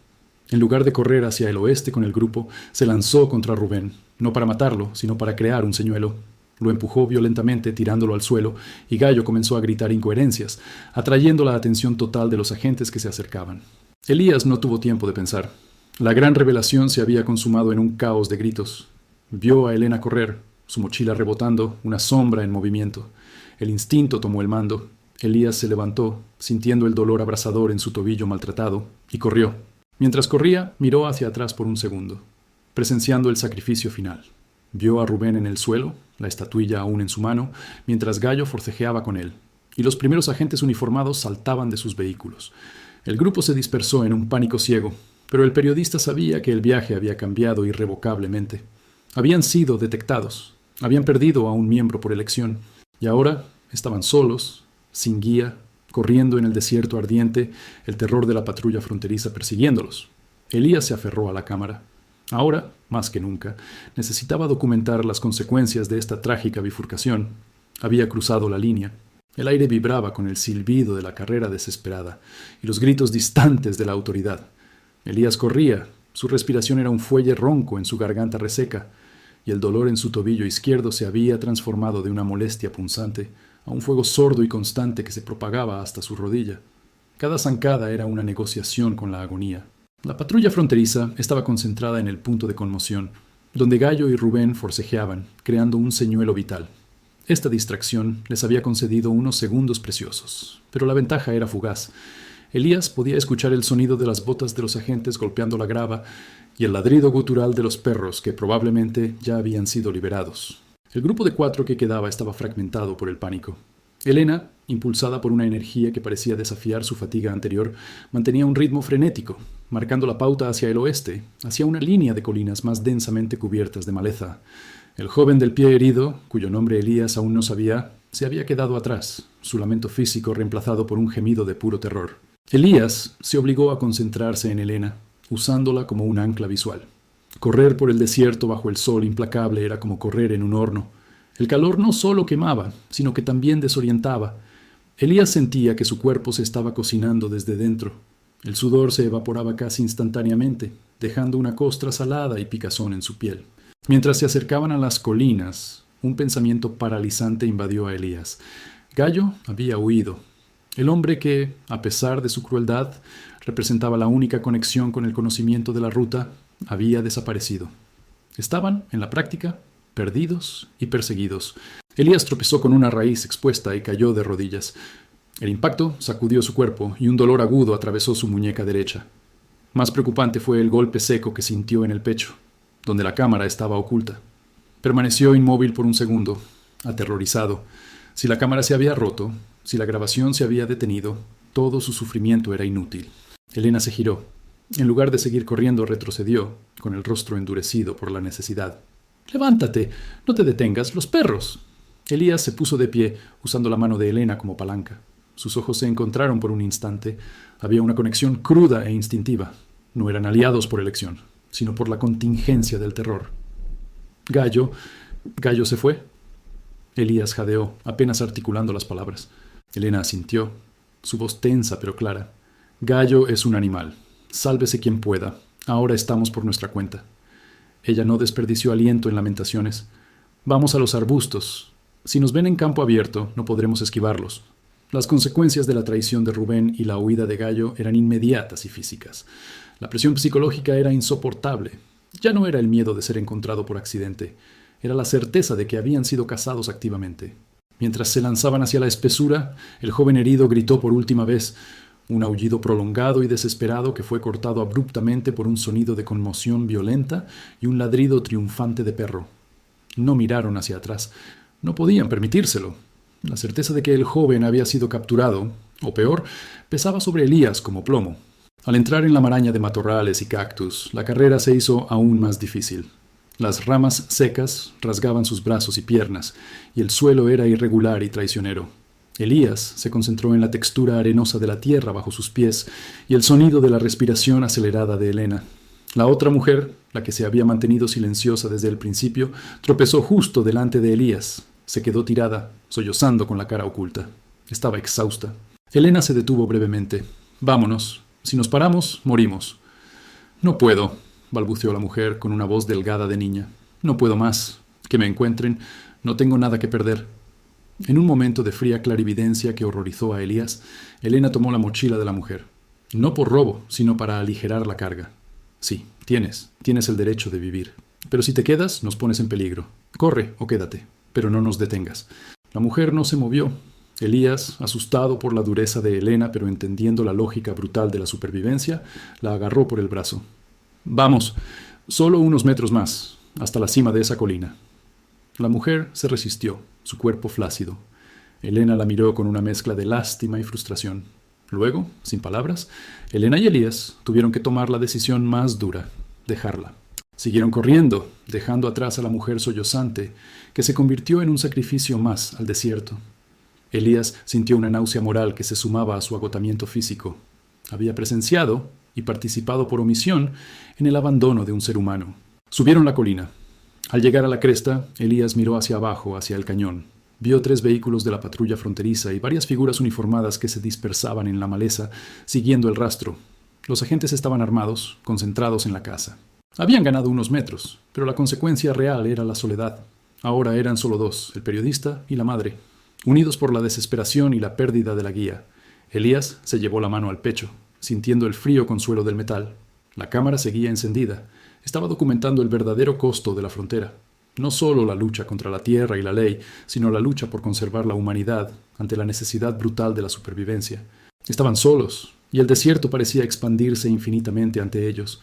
En lugar de correr hacia el oeste con el grupo, se lanzó contra Rubén, no para matarlo, sino para crear un señuelo. Lo empujó violentamente, tirándolo al suelo, y Gallo comenzó a gritar incoherencias, atrayendo la atención total de los agentes que se acercaban. Elías no tuvo tiempo de pensar. La gran revelación se había consumado en un caos de gritos. Vio a Elena correr, su mochila rebotando, una sombra en movimiento. El instinto tomó el mando. Elías se levantó, sintiendo el dolor abrasador en su tobillo maltratado, y corrió. Mientras corría, miró hacia atrás por un segundo, presenciando el sacrificio final. Vio a Rubén en el suelo, la estatuilla aún en su mano, mientras Gallo forcejeaba con él, y los primeros agentes uniformados saltaban de sus vehículos. El grupo se dispersó en un pánico ciego, pero el periodista sabía que el viaje había cambiado irrevocablemente. Habían sido detectados, habían perdido a un miembro por elección, y ahora estaban solos, sin guía, corriendo en el desierto ardiente, el terror de la patrulla fronteriza persiguiéndolos. Elías se aferró a la cámara. Ahora, más que nunca, necesitaba documentar las consecuencias de esta trágica bifurcación. Había cruzado la línea. El aire vibraba con el silbido de la carrera desesperada y los gritos distantes de la autoridad. Elías corría. Su respiración era un fuelle ronco en su garganta reseca, y el dolor en su tobillo izquierdo se había transformado de una molestia punzante a un fuego sordo y constante que se propagaba hasta su rodilla. Cada zancada era una negociación con la agonía. La patrulla fronteriza estaba concentrada en el punto de conmoción, donde Gallo y Rubén forcejeaban, creando un señuelo vital. Esta distracción les había concedido unos segundos preciosos, pero la ventaja era fugaz. Elías podía escuchar el sonido de las botas de los agentes golpeando la grava y el ladrido gutural de los perros que probablemente ya habían sido liberados. El grupo de 4 que quedaba estaba fragmentado por el pánico. Elena, impulsada por una energía que parecía desafiar su fatiga anterior, mantenía un ritmo frenético, marcando la pauta hacia el oeste, hacia una línea de colinas más densamente cubiertas de maleza. El joven del pie herido, cuyo nombre Elías aún no sabía, se había quedado atrás, su lamento físico reemplazado por un gemido de puro terror. Elías se obligó a concentrarse en Elena, usándola como un ancla visual. Correr por el desierto bajo el sol implacable era como correr en un horno. El calor no solo quemaba, sino que también desorientaba. Elías sentía que su cuerpo se estaba cocinando desde dentro. El sudor se evaporaba casi instantáneamente, dejando una costra salada y picazón en su piel. Mientras se acercaban a las colinas, un pensamiento paralizante invadió a Elías. Gallo había huido. El hombre que, a pesar de su crueldad, representaba la única conexión con el conocimiento de la ruta, había desaparecido. Estaban, en la práctica, perdidos y perseguidos. Elías tropezó con una raíz expuesta y cayó de rodillas. El impacto sacudió su cuerpo y un dolor agudo atravesó su muñeca derecha. Más preocupante fue el golpe seco que sintió en el pecho. donde la cámara estaba oculta. Permaneció inmóvil por un segundo, aterrorizado. Si la cámara se había roto, si la grabación se había detenido, todo su sufrimiento era inútil. Elena se giró. En lugar de seguir corriendo, retrocedió, con el rostro endurecido por la necesidad. «Levántate, no te detengas, los perros». Elías se puso de pie, usando la mano de Elena como palanca. Sus ojos se encontraron por un instante. Había una conexión cruda e instintiva. No eran aliados por elección, sino por la contingencia del terror. «Gallo se fue». Elías jadeó, apenas articulando las palabras. Elena asintió, su voz tensa pero clara. «Gallo es un animal. Sálvese quien pueda. Ahora estamos por nuestra cuenta». Ella no desperdició aliento en lamentaciones. «Vamos a los arbustos. Si nos ven en campo abierto, no podremos esquivarlos». Las consecuencias de la traición de Rubén y la huida de Gallo eran inmediatas y físicas. La presión psicológica era insoportable. Ya no era el miedo de ser encontrado por accidente. Era la certeza de que habían sido cazados activamente. Mientras se lanzaban hacia la espesura, el joven herido gritó por última vez, un aullido prolongado y desesperado que fue cortado abruptamente por un sonido de conmoción violenta y un ladrido triunfante de perro. No miraron hacia atrás. No podían permitírselo. La certeza de que el joven había sido capturado, o peor, pesaba sobre Elías como plomo. Al entrar en la maraña de matorrales y cactus, la carrera se hizo aún más difícil. Las ramas secas rasgaban sus brazos y piernas, y el suelo era irregular y traicionero. Elías se concentró en la textura arenosa de la tierra bajo sus pies y el sonido de la respiración acelerada de Elena. La otra mujer, la que se había mantenido silenciosa desde el principio, tropezó justo delante de Elías. Se quedó tirada, sollozando con la cara oculta. Estaba exhausta. Elena se detuvo brevemente. «Vámonos. Si nos paramos, morimos». «No puedo», balbuceó la mujer con una voz delgada de niña. «No puedo más. Que me encuentren. No tengo nada que perder». En un momento de fría clarividencia que horrorizó a Elías, Elena tomó la mochila de la mujer. No por robo, sino para aligerar la carga. «Sí, tienes el derecho de vivir. Pero si te quedas, nos pones en peligro. Corre o quédate, pero no nos detengas». La mujer no se movió. Elías, asustado por la dureza de Elena, pero entendiendo la lógica brutal de la supervivencia, la agarró por el brazo. «Vamos, solo unos metros más, hasta la cima de esa colina». La mujer se resistió, su cuerpo flácido. Elena la miró con una mezcla de lástima y frustración. Luego, sin palabras, Elena y Elías tuvieron que tomar la decisión más dura, dejarla. Siguieron corriendo, dejando atrás a la mujer sollozante, que se convirtió en un sacrificio más al desierto. Elías sintió una náusea moral que se sumaba a su agotamiento físico. Había presenciado, y participado por omisión, en el abandono de un ser humano. Subieron la colina. Al llegar a la cresta, Elías miró hacia abajo, hacia el cañón. Vio 3 vehículos de la patrulla fronteriza y varias figuras uniformadas que se dispersaban en la maleza, siguiendo el rastro. Los agentes estaban armados, concentrados en la caza. Habían ganado unos metros, pero la consecuencia real era la soledad. Ahora eran solo 2, el periodista y la madre, unidos por la desesperación y la pérdida de la guía. Elías se llevó la mano al pecho, sintiendo el frío consuelo del metal. La cámara seguía encendida. Estaba documentando el verdadero costo de la frontera. No solo la lucha contra la tierra y la ley, sino la lucha por conservar la humanidad ante la necesidad brutal de la supervivencia. Estaban solos, y el desierto parecía expandirse infinitamente ante ellos.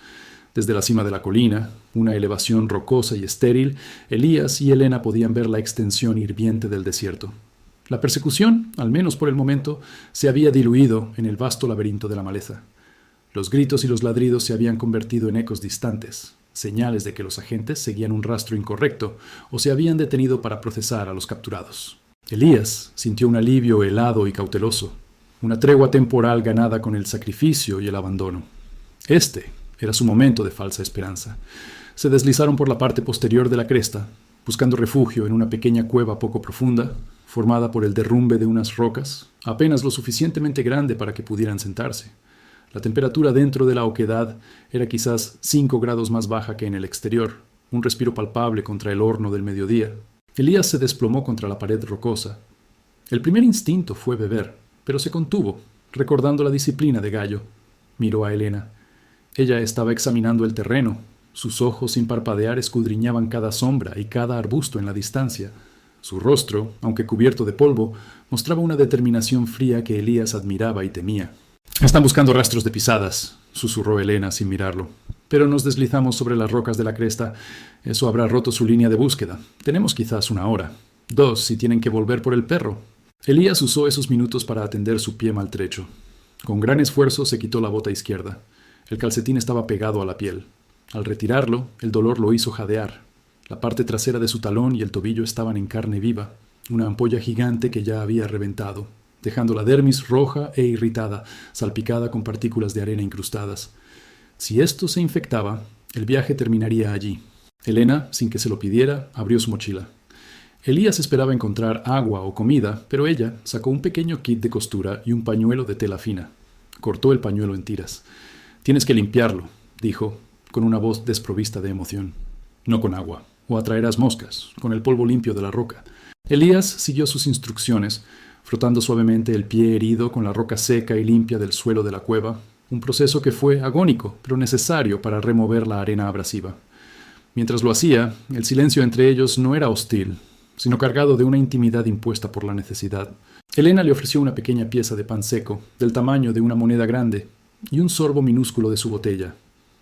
Desde la cima de la colina, una elevación rocosa y estéril, Elías y Elena podían ver la extensión hirviente del desierto. La persecución, al menos por el momento, se había diluido en el vasto laberinto de la maleza. Los gritos y los ladridos se habían convertido en ecos distantes, señales de que los agentes seguían un rastro incorrecto o se habían detenido para procesar a los capturados. Elías sintió un alivio helado y cauteloso, una tregua temporal ganada con el sacrificio y el abandono. Este era su momento de falsa esperanza. Se deslizaron por la parte posterior de la cresta, buscando refugio en una pequeña cueva poco profunda, formada por el derrumbe de unas rocas, apenas lo suficientemente grande para que pudieran sentarse. La temperatura dentro de la oquedad era quizás 5 grados más baja que en el exterior, un respiro palpable contra el horno del mediodía. Elías se desplomó contra la pared rocosa. El primer instinto fue beber, pero se contuvo, recordando la disciplina de Gallo. Miró a Elena. Ella estaba examinando el terreno. Sus ojos sin parpadear escudriñaban cada sombra y cada arbusto en la distancia. Su rostro, aunque cubierto de polvo, mostraba una determinación fría que Elías admiraba y temía. Están buscando rastros de pisadas, susurró Elena sin mirarlo. Pero nos deslizamos sobre las rocas de la cresta. Eso habrá roto su línea de búsqueda. Tenemos quizás 1 hora. 2 si tienen que volver por el perro. Elías usó esos minutos para atender su pie maltrecho. Con gran esfuerzo se quitó la bota izquierda. El calcetín estaba pegado a la piel. Al retirarlo, el dolor lo hizo jadear. La parte trasera de su talón y el tobillo estaban en carne viva, una ampolla gigante que ya había reventado, dejando la dermis roja e irritada, salpicada con partículas de arena incrustadas. Si esto se infectaba, el viaje terminaría allí. Elena, sin que se lo pidiera, abrió su mochila. Elías esperaba encontrar agua o comida, pero ella sacó un pequeño kit de costura y un pañuelo de tela fina. Cortó el pañuelo en tiras. «Tienes que limpiarlo», dijo, con una voz desprovista de emoción. «No con agua, o atraerás moscas, con el polvo limpio de la roca». Elías siguió sus instrucciones, frotando suavemente el pie herido con la roca seca y limpia del suelo de la cueva, un proceso que fue agónico, pero necesario para remover la arena abrasiva. Mientras lo hacía, el silencio entre ellos no era hostil, sino cargado de una intimidad impuesta por la necesidad. Elena le ofreció una pequeña pieza de pan seco, del tamaño de una moneda grande, y un sorbo minúsculo de su botella.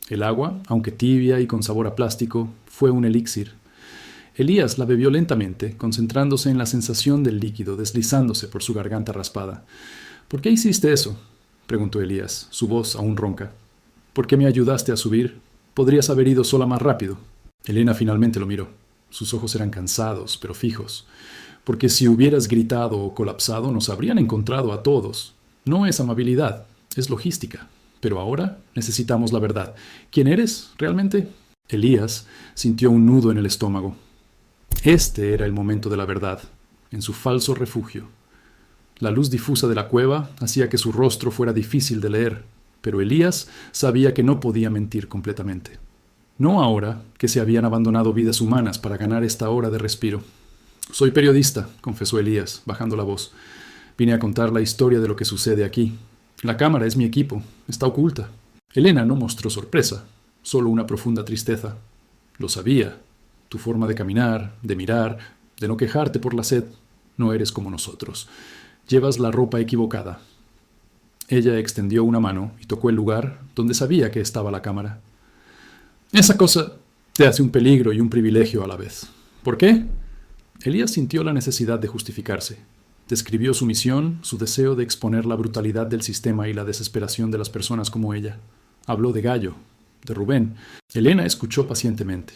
El agua, aunque tibia y con sabor a plástico, fue un elixir. Elías la bebió lentamente, concentrándose en la sensación del líquido deslizándose por su garganta raspada. «¿Por qué hiciste eso?», preguntó Elías, su voz aún ronca. «¿Por qué me ayudaste a subir? Podrías haber ido sola más rápido». Elena finalmente lo miró. Sus ojos eran cansados, pero fijos. «Porque si hubieras gritado o colapsado, nos habrían encontrado a todos. No es amabilidad, es logística. Pero ahora necesitamos la verdad. ¿Quién eres, realmente?». Elías sintió un nudo en el estómago. Este era el momento de la verdad, en su falso refugio. La luz difusa de la cueva hacía que su rostro fuera difícil de leer, pero Elías sabía que no podía mentir completamente. No ahora que se habían abandonado vidas humanas para ganar esta hora de respiro. «Soy periodista», confesó Elías, bajando la voz. «Vine a contar la historia de lo que sucede aquí. La cámara es mi equipo, está oculta». Elena no mostró sorpresa, solo una profunda tristeza. «Lo sabía. Tu forma de caminar, de mirar, de no quejarte por la sed, no eres como nosotros. Llevas la ropa equivocada». Ella extendió una mano y tocó el lugar donde sabía que estaba la cámara. «Esa cosa te hace un peligro y un privilegio a la vez». «¿Por qué?». Elías sintió la necesidad de justificarse. Describió su misión, su deseo de exponer la brutalidad del sistema y la desesperación de las personas como ella. Habló de Gallo, de Rubén. Elena escuchó pacientemente.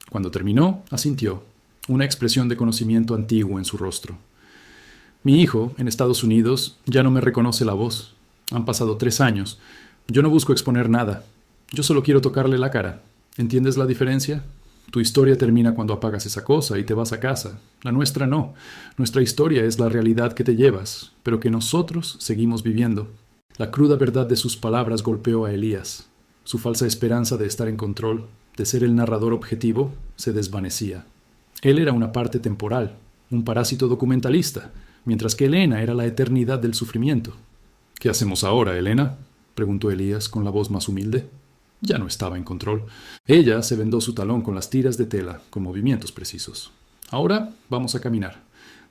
Cuando terminó, asintió, una expresión de conocimiento antiguo en su rostro. «Mi hijo, en Estados Unidos, ya no me reconoce la voz. Han pasado 3 años. Yo no busco exponer nada. Yo solo quiero tocarle la cara. ¿Entiendes la diferencia? Tu historia termina cuando apagas esa cosa y te vas a casa. La nuestra no. Nuestra historia es la realidad que te llevas, pero que nosotros seguimos viviendo». La cruda verdad de sus palabras golpeó a Elías. Su falsa esperanza de estar en control, de ser el narrador objetivo, se desvanecía. Él era una parte temporal, un parásito documentalista, mientras que Elena era la eternidad del sufrimiento. «¿Qué hacemos ahora, Elena?», preguntó Elías con la voz más humilde. Ya no estaba en control. Ella se vendó su talón con las tiras de tela, con movimientos precisos. «Ahora vamos a caminar.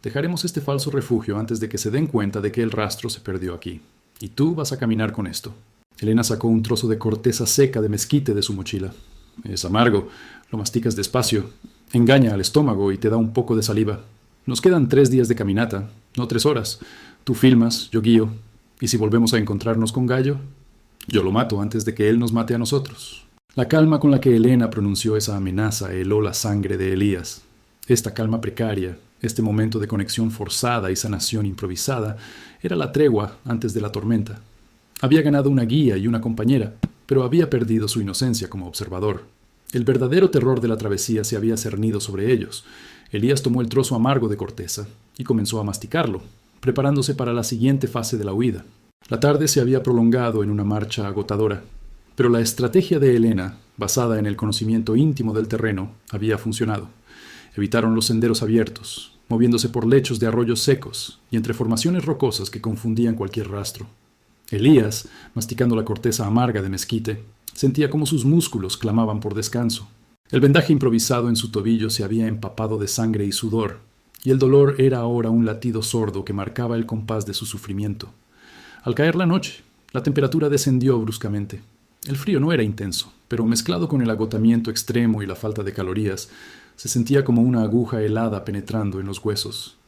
Dejaremos este falso refugio antes de que se den cuenta de que el rastro se perdió aquí. Y tú vas a caminar con esto». Elena sacó un trozo de corteza seca de mezquite de su mochila. «Es amargo. Lo masticas despacio. Engaña al estómago y te da un poco de saliva. Nos quedan 3 días de caminata, no 3 horas. Tú filmas, yo guío. ¿Y si volvemos a encontrarnos con Gallo? Yo lo mato antes de que él nos mate a nosotros». La calma con la que Elena pronunció esa amenaza heló la sangre de Elías. Esta calma precaria, este momento de conexión forzada y sanación improvisada, era la tregua antes de la tormenta. Había ganado una guía y una compañera, pero había perdido su inocencia como observador. El verdadero terror de la travesía se había cernido sobre ellos. Elías tomó el trozo amargo de corteza y comenzó a masticarlo, preparándose para la siguiente fase de la huida. La tarde se había prolongado en una marcha agotadora, pero la estrategia de Elena, basada en el conocimiento íntimo del terreno, había funcionado. Evitaron los senderos abiertos, moviéndose por lechos de arroyos secos y entre formaciones rocosas que confundían cualquier rastro. Elías, masticando la corteza amarga de mezquite, sentía como sus músculos clamaban por descanso. El vendaje improvisado en su tobillo se había empapado de sangre y sudor, y el dolor era ahora un latido sordo que marcaba el compás de su sufrimiento. Al caer la noche, La temperatura descendió bruscamente. El frío no era intenso, pero mezclado con el agotamiento extremo y la falta de calorías, se sentía como una aguja helada penetrando en los huesos.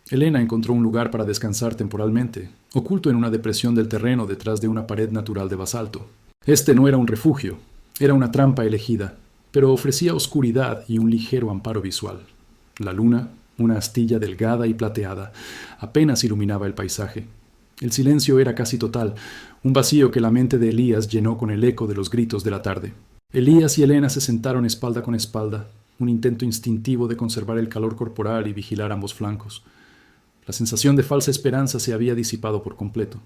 Elena encontró un lugar para descansar temporalmente, oculto en una depresión del terreno detrás de una pared natural de basalto. Este no era un refugio, era una trampa elegida, pero ofrecía oscuridad y un ligero amparo visual. La luna, una astilla delgada y plateada, apenas iluminaba el paisaje. El silencio era casi total, un vacío que la mente de Elías llenó con el eco de los gritos de la tarde. Elías y Elena se sentaron espalda con espalda, un intento instintivo de conservar el calor corporal y vigilar ambos flancos. La sensación de falsa esperanza se había disipado por completo.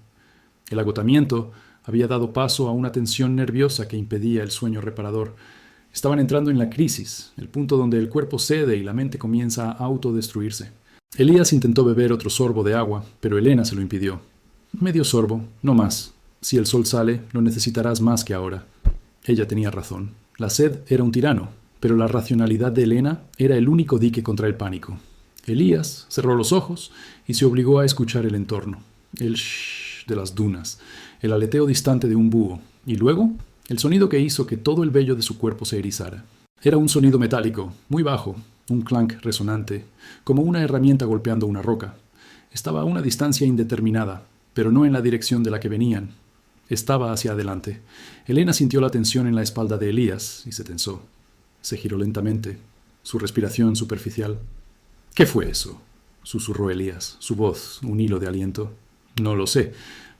El agotamiento había dado paso a una tensión nerviosa que impedía el sueño reparador. Estaban entrando en la crisis, el punto donde el cuerpo cede y la mente comienza a autodestruirse. Elías intentó beber otro sorbo de agua, pero Elena se lo impidió. Medio sorbo, no más. Si el sol sale, lo necesitarás más que ahora. Ella tenía razón. La sed era un tirano, pero la racionalidad de Elena era el único dique contra el pánico. Elías cerró los ojos y se obligó a escuchar el entorno. El shh de las dunas, el aleteo distante de un búho, y luego el sonido que hizo que todo el vello de su cuerpo se erizara. Era un sonido metálico, muy bajo, un clank resonante, como una herramienta golpeando una roca. Estaba a una distancia indeterminada, pero no en la dirección de la que venían. Estaba hacia adelante. Elena sintió la tensión en la espalda de Elías y se tensó. Se giró lentamente, su respiración superficial. «¿Qué fue eso?», susurró Elías, su voz un hilo de aliento. «No lo sé,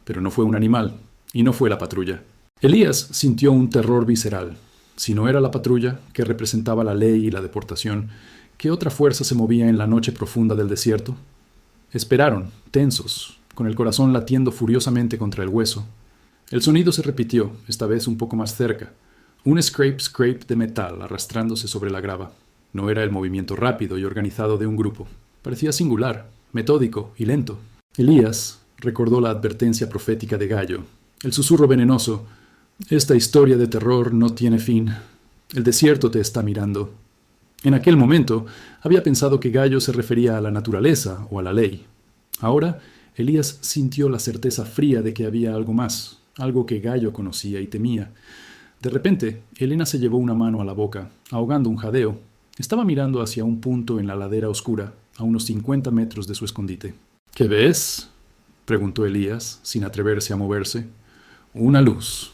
pero no fue un animal, y no fue la patrulla». Elías sintió un terror visceral. Si no era la patrulla, que representaba la ley y la deportación, ¿qué otra fuerza se movía en la noche profunda del desierto? Esperaron, tensos, con el corazón latiendo furiosamente contra el hueso. El sonido se repitió, esta vez un poco más cerca. Un scrape de metal arrastrándose sobre la grava. No era el movimiento rápido y organizado de un grupo. Parecía singular, metódico y lento. Elías recordó la advertencia profética de Gallo, el susurro venenoso. «Esta historia de terror no tiene fin. El desierto te está mirando». En aquel momento había pensado que Gallo se refería a la naturaleza o a la ley. Ahora Elías sintió la certeza fría de que había algo más, algo que Gallo conocía y temía. De repente, Elena se llevó una mano a la boca, ahogando un jadeo. Estaba mirando hacia un punto en la ladera oscura, a unos 50 metros de su escondite. «¿Qué ves?», preguntó Elías, sin atreverse a moverse. «Una luz.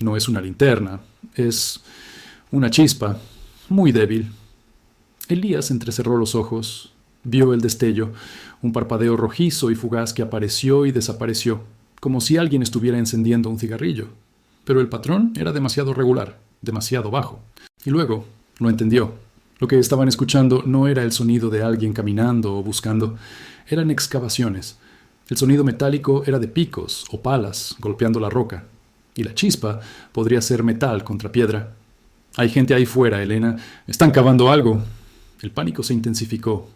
No es una linterna. Es una chispa, muy débil». Elías entrecerró los ojos. Vio el destello, un parpadeo rojizo y fugaz que apareció y desapareció, como si alguien estuviera encendiendo un cigarrillo. Pero el patrón era demasiado regular, demasiado bajo. Y luego lo entendió. Lo que estaban escuchando no era el sonido de alguien caminando o buscando, eran excavaciones. El sonido metálico era de picos o palas golpeando la roca, y la chispa podría ser metal contra piedra. «Hay gente ahí fuera, Elena. Están cavando algo». El pánico se intensificó.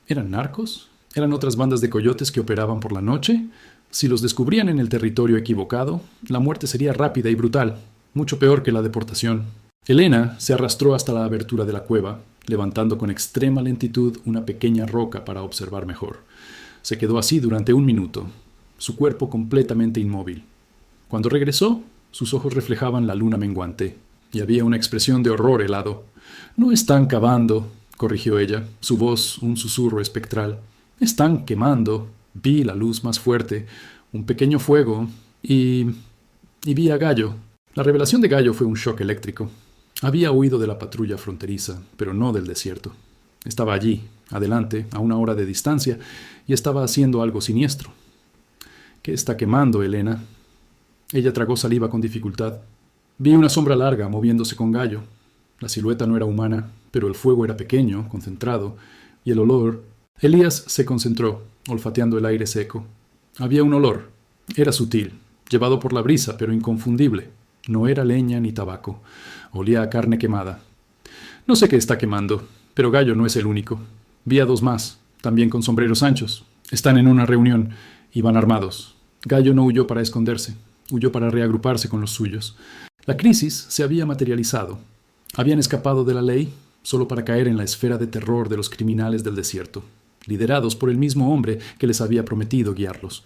¿Eran narcos? ¿Eran otras bandas de coyotes que operaban por la noche? Si los descubrían en el territorio equivocado, la muerte sería rápida y brutal, mucho peor que la deportación. Elena se arrastró hasta la abertura de la cueva, levantando con extrema lentitud una pequeña roca para observar mejor. Se quedó así durante 1 minuto, su cuerpo completamente inmóvil. Cuando regresó, sus ojos reflejaban la luna menguante, y había una expresión de horror helado. «No están cavando», corrigió ella, su voz un susurro espectral. «Están quemando». Vi la luz más fuerte, un pequeño fuego, y vi a Gallo. La revelación de Gallo fue un shock eléctrico. Había huido de la patrulla fronteriza, pero no del desierto. Estaba allí, adelante, a 1 hora de distancia, y estaba haciendo algo siniestro. «¿Qué está quemando, Elena?». Ella tragó saliva con dificultad. Vi una sombra larga moviéndose con Gallo. La silueta no era humana, pero el fuego era pequeño, concentrado, y el olor... Elías se concentró, olfateando el aire seco. Había un olor. Era sutil, llevado por la brisa, pero inconfundible. No era leña ni tabaco. Olía a carne quemada. «No sé qué está quemando, pero Gallo no es el único. Vi a 2 más, también con sombreros anchos. Están en una reunión y van armados». Gallo no huyó para esconderse, huyó para reagruparse con los suyos. La crisis se había materializado. Habían escapado de la ley solo para caer en la esfera de terror de los criminales del desierto, liderados por el mismo hombre que les había prometido guiarlos.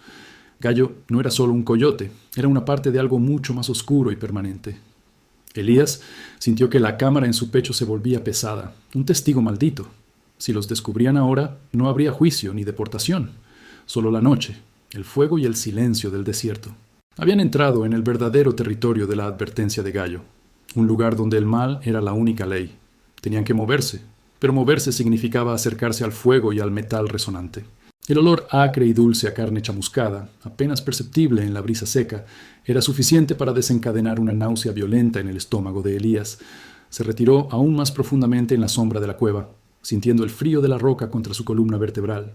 Gallo no era solo un coyote, era una parte de algo mucho más oscuro y permanente. Elías sintió que la cámara en su pecho se volvía pesada, un testigo maldito. Si los descubrían ahora, no habría juicio ni deportación, solo la noche, el fuego y el silencio del desierto. Habían entrado en el verdadero territorio de la advertencia de Gallo, un lugar donde el mal era la única ley. Tenían que moverse, pero moverse significaba acercarse al fuego y al metal resonante. El olor acre y dulce a carne chamuscada, apenas perceptible en la brisa seca, era suficiente para desencadenar una náusea violenta en el estómago de Elías. Se retiró aún más profundamente en la sombra de la cueva, sintiendo el frío de la roca contra su columna vertebral.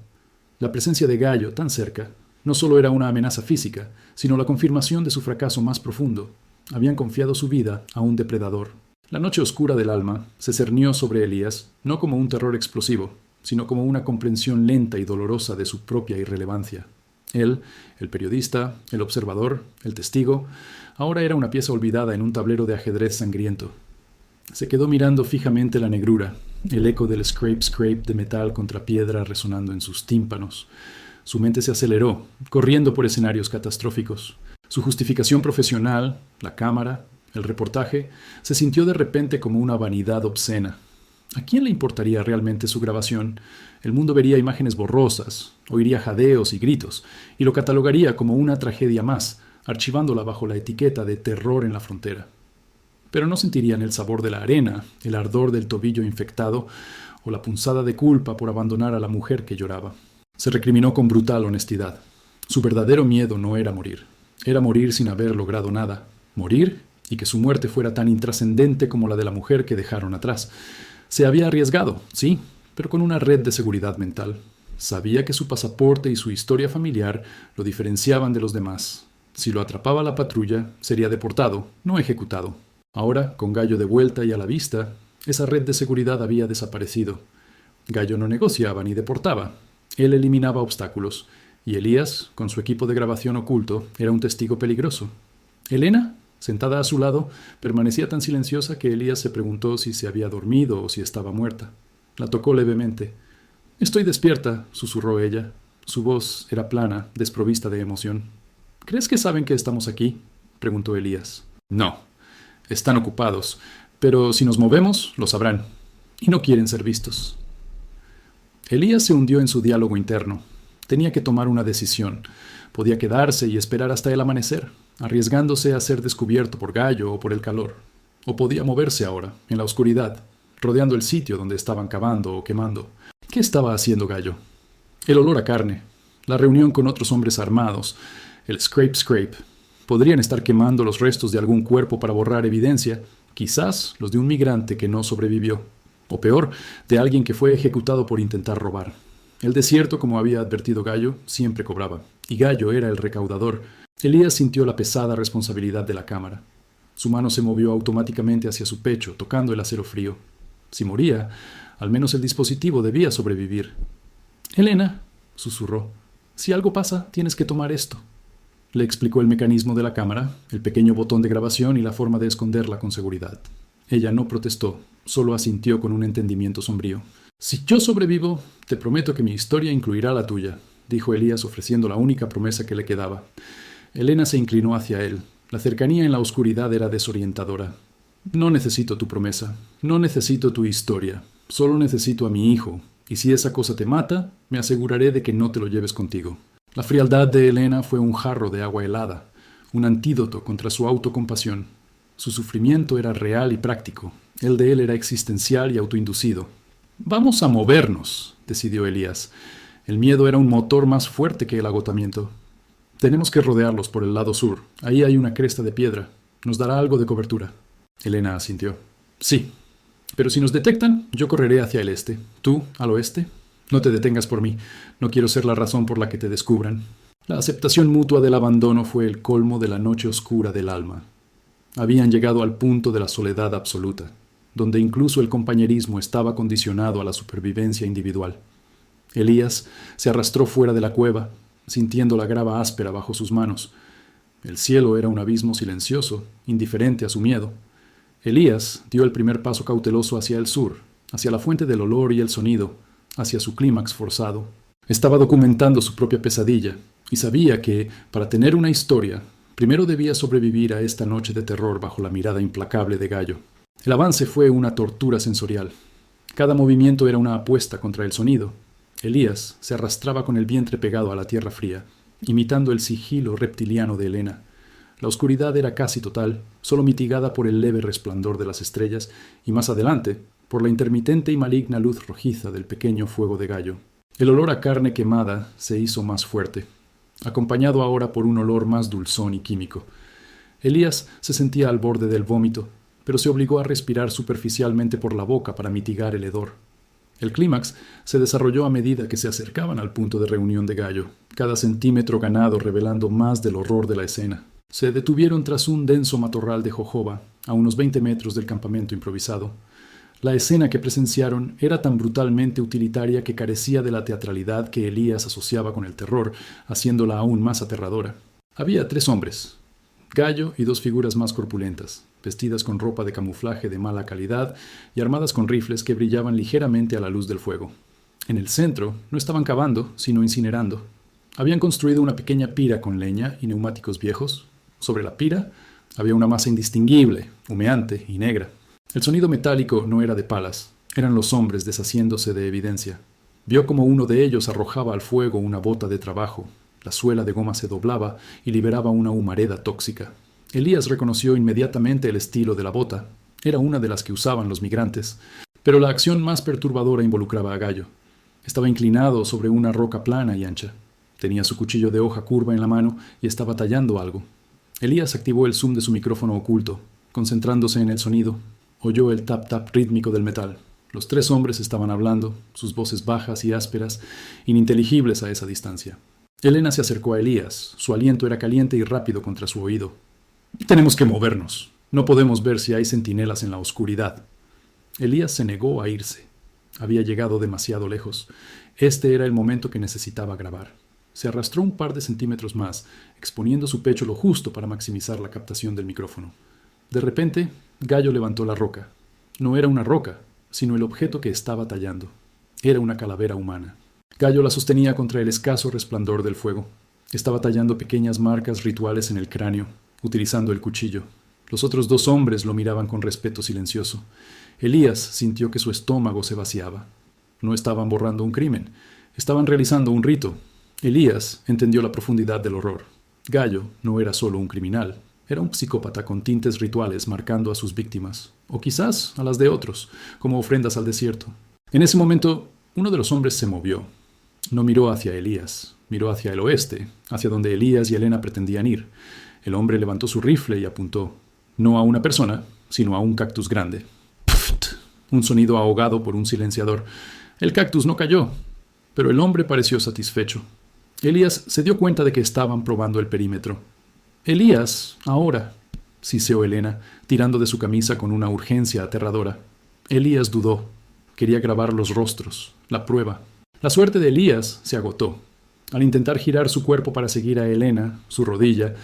La presencia de Gallo tan cerca no solo era una amenaza física, sino la confirmación de su fracaso más profundo. Habían confiado su vida a un depredador. La noche oscura del alma se cernió sobre Elías, no como un terror explosivo, sino como una comprensión lenta y dolorosa de su propia irrelevancia. Él, el periodista, el observador, el testigo, ahora era una pieza olvidada en un tablero de ajedrez sangriento. Se quedó mirando fijamente la negrura, el eco del scrape de metal contra piedra resonando en sus tímpanos. Su mente se aceleró, corriendo por escenarios catastróficos. Su justificación profesional, la cámara, el reportaje, se sintió de repente como una vanidad obscena. ¿A quién le importaría realmente su grabación? El mundo vería imágenes borrosas, oiría jadeos y gritos, y lo catalogaría como una tragedia más, archivándola bajo la etiqueta de terror en la frontera. Pero no sentirían el sabor de la arena, el ardor del tobillo infectado, o la punzada de culpa por abandonar a la mujer que lloraba. Se recriminó con brutal honestidad. Su verdadero miedo no era morir sin haber logrado nada. Morir y que su muerte fuera tan intrascendente como la de la mujer que dejaron atrás. Se había arriesgado, sí, pero con una red de seguridad mental. Sabía que su pasaporte y su historia familiar lo diferenciaban de los demás. Si lo atrapaba la patrulla, sería deportado, no ejecutado. Ahora, con Gallo de vuelta y a la vista, esa red de seguridad había desaparecido. Gallo no negociaba ni deportaba. Él eliminaba obstáculos, y Elías, con su equipo de grabación oculto, era un testigo peligroso. Elena, sentada a su lado, permanecía tan silenciosa que Elías se preguntó si se había dormido o si estaba muerta. La tocó levemente. «Estoy despierta», susurró ella. Su voz era plana, desprovista de emoción. «¿Crees que saben que estamos aquí?», preguntó Elías. «No. Están ocupados. Pero si nos movemos, lo sabrán. Y no quieren ser vistos». Elías se hundió en su diálogo interno. Tenía que tomar una decisión. Podía quedarse y esperar hasta el amanecer, arriesgándose a ser descubierto por Gallo o por el calor. O podía moverse ahora, en la oscuridad, rodeando el sitio donde estaban cavando o quemando. ¿Qué estaba haciendo Gallo? El olor a carne, la reunión con otros hombres armados, el scrape. Podrían estar quemando los restos de algún cuerpo para borrar evidencia, quizás los de un migrante que no sobrevivió. O peor, de alguien que fue ejecutado por intentar robar. El desierto, como había advertido Gallo, siempre cobraba, y Gallo era el recaudador. Elías sintió la pesada responsabilidad de la cámara. Su mano se movió automáticamente hacia su pecho, tocando el acero frío. Si moría, al menos el dispositivo debía sobrevivir. «Elena», susurró, «si algo pasa, tienes que tomar esto». Le explicó el mecanismo de la cámara, el pequeño botón de grabación y la forma de esconderla con seguridad. Ella no protestó, solo asintió con un entendimiento sombrío. «Si yo sobrevivo, te prometo que mi historia incluirá la tuya», dijo Elías ofreciendo la única promesa que le quedaba. Elena se inclinó hacia él. La cercanía en la oscuridad era desorientadora. «No necesito tu promesa, no necesito tu historia, solo necesito a mi hijo, y si esa cosa te mata, me aseguraré de que no te lo lleves contigo». La frialdad de Elena fue un jarro de agua helada, un antídoto contra su autocompasión. Su sufrimiento era real y práctico, el de él era existencial y autoinducido. «Vamos a movernos», decidió Elías. El miedo era un motor más fuerte que el agotamiento. «Tenemos que rodearlos por el lado sur. Ahí hay una cresta de piedra. Nos dará algo de cobertura». Elena asintió. «Sí, pero si nos detectan, yo correré hacia el este. ¿Tú, al oeste? No te detengas por mí. No quiero ser la razón por la que te descubran». La aceptación mutua del abandono fue el colmo de la noche oscura del alma. Habían llegado al punto de la soledad absoluta, donde incluso el compañerismo estaba condicionado a la supervivencia individual. Elías se arrastró fuera de la cueva, sintiendo la grava áspera bajo sus manos. El cielo era un abismo silencioso, indiferente a su miedo. Elías dio el primer paso cauteloso hacia el sur, hacia la fuente del olor y el sonido, hacia su clímax forzado. Estaba documentando su propia pesadilla, y sabía que, para tener una historia, primero debía sobrevivir a esta noche de terror bajo la mirada implacable de Gallo. El avance fue una tortura sensorial. Cada movimiento era una apuesta contra el sonido. Elías se arrastraba con el vientre pegado a la tierra fría, imitando el sigilo reptiliano de Elena. La oscuridad era casi total, solo mitigada por el leve resplandor de las estrellas y más adelante, por la intermitente y maligna luz rojiza del pequeño fuego de Gallo. El olor a carne quemada se hizo más fuerte, acompañado ahora por un olor más dulzón y químico. Elías se sentía al borde del vómito, pero se obligó a respirar superficialmente por la boca para mitigar el hedor. El clímax se desarrolló a medida que se acercaban al punto de reunión de Gallo, cada centímetro ganado revelando más del horror de la escena. Se detuvieron tras un denso matorral de jojoba, a unos 20 metros del campamento improvisado. La escena que presenciaron era tan brutalmente utilitaria que carecía de la teatralidad que Elías asociaba con el terror, haciéndola aún más aterradora. Había 3 hombres, Gallo y 2 figuras más corpulentas, vestidas con ropa de camuflaje de mala calidad y armadas con rifles que brillaban ligeramente a la luz del fuego. En el centro no estaban cavando, sino incinerando. Habían construido una pequeña pira con leña y neumáticos viejos. Sobre la pira había una masa indistinguible, humeante y negra. El sonido metálico no era de palas, eran los hombres deshaciéndose de evidencia. Vio como uno de ellos arrojaba al fuego una bota de trabajo. La suela de goma se doblaba y liberaba una humareda tóxica. Elías reconoció inmediatamente el estilo de la bota. Era una de las que usaban los migrantes. Pero la acción más perturbadora involucraba a Gallo. Estaba inclinado sobre una roca plana y ancha. Tenía su cuchillo de hoja curva en la mano y estaba tallando algo. Elías activó el zoom de su micrófono oculto. Concentrándose en el sonido, oyó el tap-tap rítmico del metal. Los 3 hombres estaban hablando, sus voces bajas y ásperas, ininteligibles a esa distancia. Elena se acercó a Elías. Su aliento era caliente y rápido contra su oído. «Tenemos que movernos. No podemos ver si hay centinelas en la oscuridad». Elías se negó a irse. Había llegado demasiado lejos. Este era el momento que necesitaba grabar. Se arrastró un par de centímetros más, exponiendo su pecho lo justo para maximizar la captación del micrófono. De repente, Gallo levantó la roca. No era una roca, sino el objeto que estaba tallando. Era una calavera humana. Gallo la sostenía contra el escaso resplandor del fuego. Estaba tallando pequeñas marcas rituales en el cráneo, utilizando el cuchillo. Los otros 2 hombres lo miraban con respeto silencioso. Elías sintió que su estómago se vaciaba. No estaban borrando un crimen, estaban realizando un rito. Elías entendió la profundidad del horror. Gallo no era solo un criminal, era un psicópata con tintes rituales marcando a sus víctimas, o quizás a las de otros, como ofrendas al desierto. En ese momento, uno de los hombres se movió. No miró hacia Elías, miró hacia el oeste, hacia donde Elías y Elena pretendían ir. El hombre levantó su rifle y apuntó, no a una persona, sino a un cactus grande. ¡Pft! Un sonido ahogado por un silenciador. El cactus no cayó, pero el hombre pareció satisfecho. Elías se dio cuenta de que estaban probando el perímetro. «Elías, ahora», siseó Elena, tirando de su camisa con una urgencia aterradora. Elías dudó. Quería grabar los rostros, la prueba. La suerte de Elías se agotó. Al intentar girar su cuerpo para seguir a Elena, su rodilla,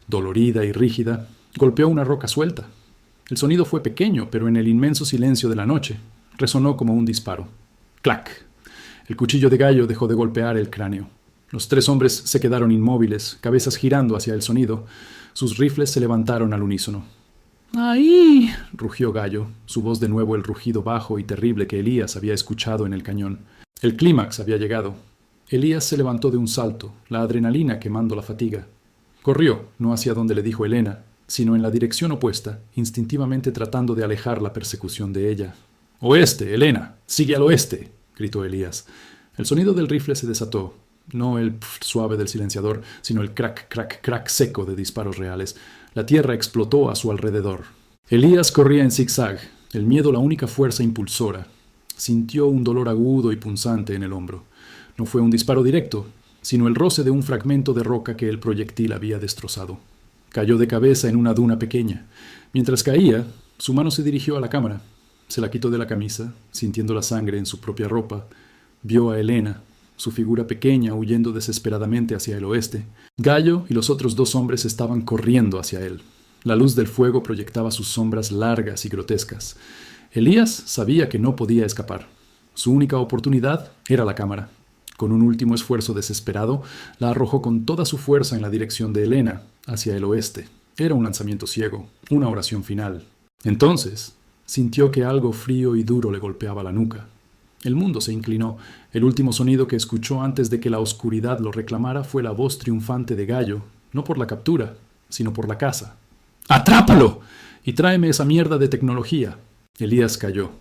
dolorida y rígida, golpeó una roca suelta. El sonido fue pequeño, pero en el inmenso silencio de la noche, resonó como un disparo. ¡Clac! El cuchillo de Gallo dejó de golpear el cráneo. Los 3 hombres se quedaron inmóviles, cabezas girando hacia el sonido. Sus rifles se levantaron al unísono. «¡Ahí!», rugió Gallo, su voz de nuevo el rugido bajo y terrible que Elías había escuchado en el cañón. El clímax había llegado. Elías se levantó de un salto, la adrenalina quemando la fatiga. Corrió, no hacia donde le dijo Elena, sino en la dirección opuesta, instintivamente tratando de alejar la persecución de ella. «¡Oeste, Elena! ¡Sigue al oeste!», gritó Elías. El sonido del rifle se desató. No el pf suave del silenciador, sino el crack, crack, crack seco de disparos reales. La tierra explotó a su alrededor. Elías corría en zigzag, el miedo la única fuerza impulsora. Sintió un dolor agudo y punzante en el hombro. No fue un disparo directo, sino el roce de un fragmento de roca que el proyectil había destrozado. Cayó de cabeza en una duna pequeña. Mientras caía, su mano se dirigió a la cámara. Se la quitó de la camisa, sintiendo la sangre en su propia ropa. Vio a Elena, su figura pequeña huyendo desesperadamente hacia el oeste. Gallo y los otros 2 hombres estaban corriendo hacia él. La luz del fuego proyectaba sus sombras largas y grotescas. Elías sabía que no podía escapar. Su única oportunidad era la cámara. Con un último esfuerzo desesperado, la arrojó con toda su fuerza en la dirección de Helena, hacia el oeste. Era un lanzamiento ciego, una oración final. Entonces, sintió que algo frío y duro le golpeaba la nuca. El mundo se inclinó. El último sonido que escuchó antes de que la oscuridad lo reclamara fue la voz triunfante de Gallo, no por la captura, sino por la caza. ¡Atrápalo! Y tráeme esa mierda de tecnología. Elías cayó.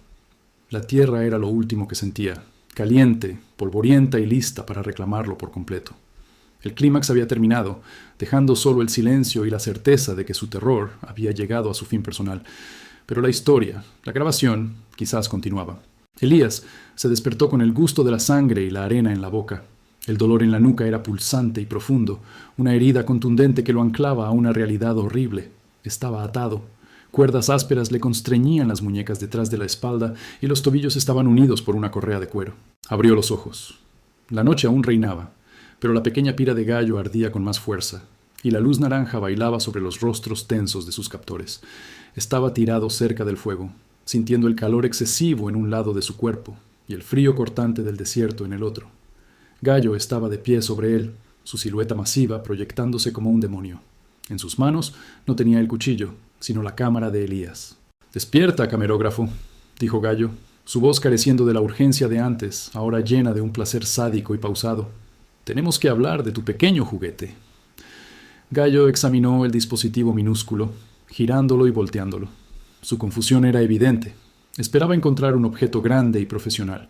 La tierra era lo último que sentía, caliente, polvorienta y lista para reclamarlo por completo. El clímax había terminado, dejando solo el silencio y la certeza de que su terror había llegado a su fin personal. Pero la historia, la grabación, quizás continuaba. Elías se despertó con el gusto de la sangre y la arena en la boca. El dolor en la nuca era pulsante y profundo, una herida contundente que lo anclaba a una realidad horrible. Estaba atado. Cuerdas ásperas le constreñían las muñecas detrás de la espalda y los tobillos estaban unidos por una correa de cuero. Abrió los ojos. La noche aún reinaba, pero la pequeña pira de Gallo ardía con más fuerza, y la luz naranja bailaba sobre los rostros tensos de sus captores. Estaba tirado cerca del fuego, sintiendo el calor excesivo en un lado de su cuerpo y el frío cortante del desierto en el otro. Gallo estaba de pie sobre él, su silueta masiva proyectándose como un demonio. En sus manos no tenía el cuchillo, sino la cámara de Elías. «Despierta, camarógrafo», dijo Gallo, su voz careciendo de la urgencia de antes, ahora llena de un placer sádico y pausado. «Tenemos que hablar de tu pequeño juguete». Gallo examinó el dispositivo minúsculo, girándolo y volteándolo. Su confusión era evidente. Esperaba encontrar un objeto grande y profesional.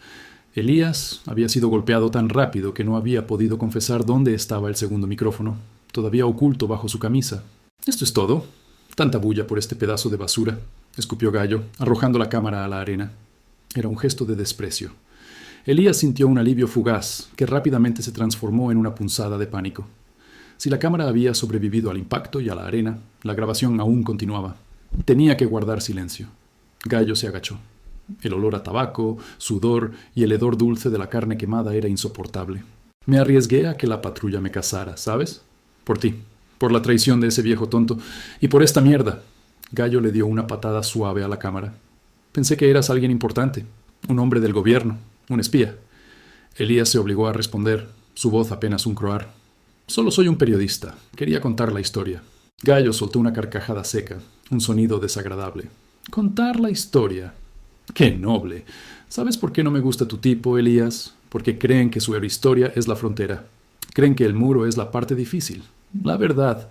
Elías había sido golpeado tan rápido que no había podido confesar dónde estaba el segundo micrófono, todavía oculto bajo su camisa. «¿Esto es todo? Tanta bulla por este pedazo de basura», escupió Gallo, arrojando la cámara a la arena. Era un gesto de desprecio. Elías sintió un alivio fugaz, que rápidamente se transformó en una punzada de pánico. Si la cámara había sobrevivido al impacto y a la arena, la grabación aún continuaba. Tenía que guardar silencio. Gallo se agachó. El olor a tabaco, sudor y el hedor dulce de la carne quemada era insoportable. «Me arriesgué a que la patrulla me cazara, ¿sabes? Por ti, por la traición de ese viejo tonto y por esta mierda». Gallo le dio una patada suave a la cámara. «Pensé que eras alguien importante, un hombre del gobierno, un espía». Elías se obligó a responder, su voz apenas un croar. «Solo soy un periodista. Quería contar la historia». Gallo soltó una carcajada seca, un sonido desagradable. «Contar la historia. ¡Qué noble! ¿Sabes por qué no me gusta tu tipo, Elías? Porque creen que su historia es la frontera. Creen que el muro es la parte difícil. La verdad».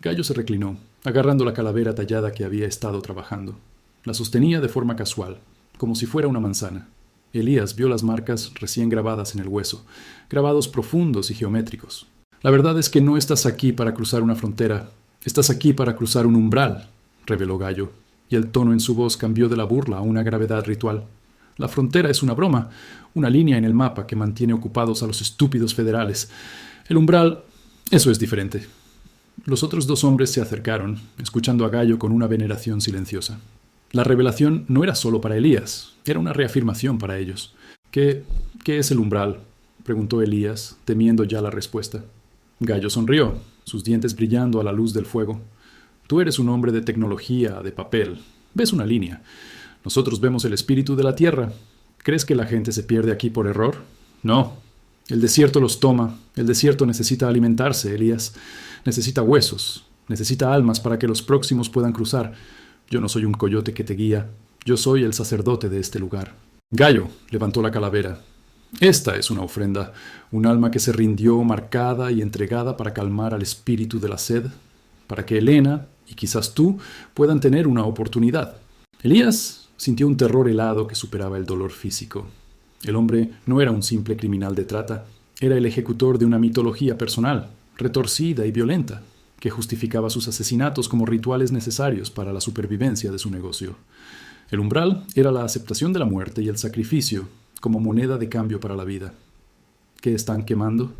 Gallo se reclinó, agarrando la calavera tallada que había estado trabajando. La sostenía de forma casual, como si fuera una manzana. Elías vio las marcas recién grabadas en el hueso, grabados profundos y geométricos. «La verdad es que no estás aquí para cruzar una frontera. Estás aquí para cruzar un umbral», reveló Gallo, y el tono en su voz cambió de la burla a una gravedad ritual. «La frontera es una broma, una línea en el mapa que mantiene ocupados a los estúpidos federales. El umbral, eso es diferente». Los otros dos hombres se acercaron, escuchando a Gallo con una veneración silenciosa. La revelación no era solo para Elías, era una reafirmación para ellos. ¿Qué es el umbral?», preguntó Elías, temiendo ya la respuesta. Gallo sonrió, sus dientes brillando a la luz del fuego. «Tú eres un hombre de tecnología, de papel. Ves una línea. Nosotros vemos el espíritu de la tierra. ¿Crees que la gente se pierde aquí por error? No. El desierto los toma. El desierto necesita alimentarse, Elías. Necesita huesos. Necesita almas para que los próximos puedan cruzar. Yo no soy un coyote que te guía. Yo soy el sacerdote de este lugar». Gallo levantó la calavera. «Esta es una ofrenda, un alma que se rindió marcada y entregada para calmar al espíritu de la sed, para que Helena y quizás tú puedan tener una oportunidad». Elías sintió un terror helado que superaba el dolor físico. El hombre no era un simple criminal de trata, era el ejecutor de una mitología personal, retorcida y violenta, que justificaba sus asesinatos como rituales necesarios para la supervivencia de su negocio. El umbral era la aceptación de la muerte y el sacrificio como moneda de cambio para la vida. «¿Qué están quemando?»,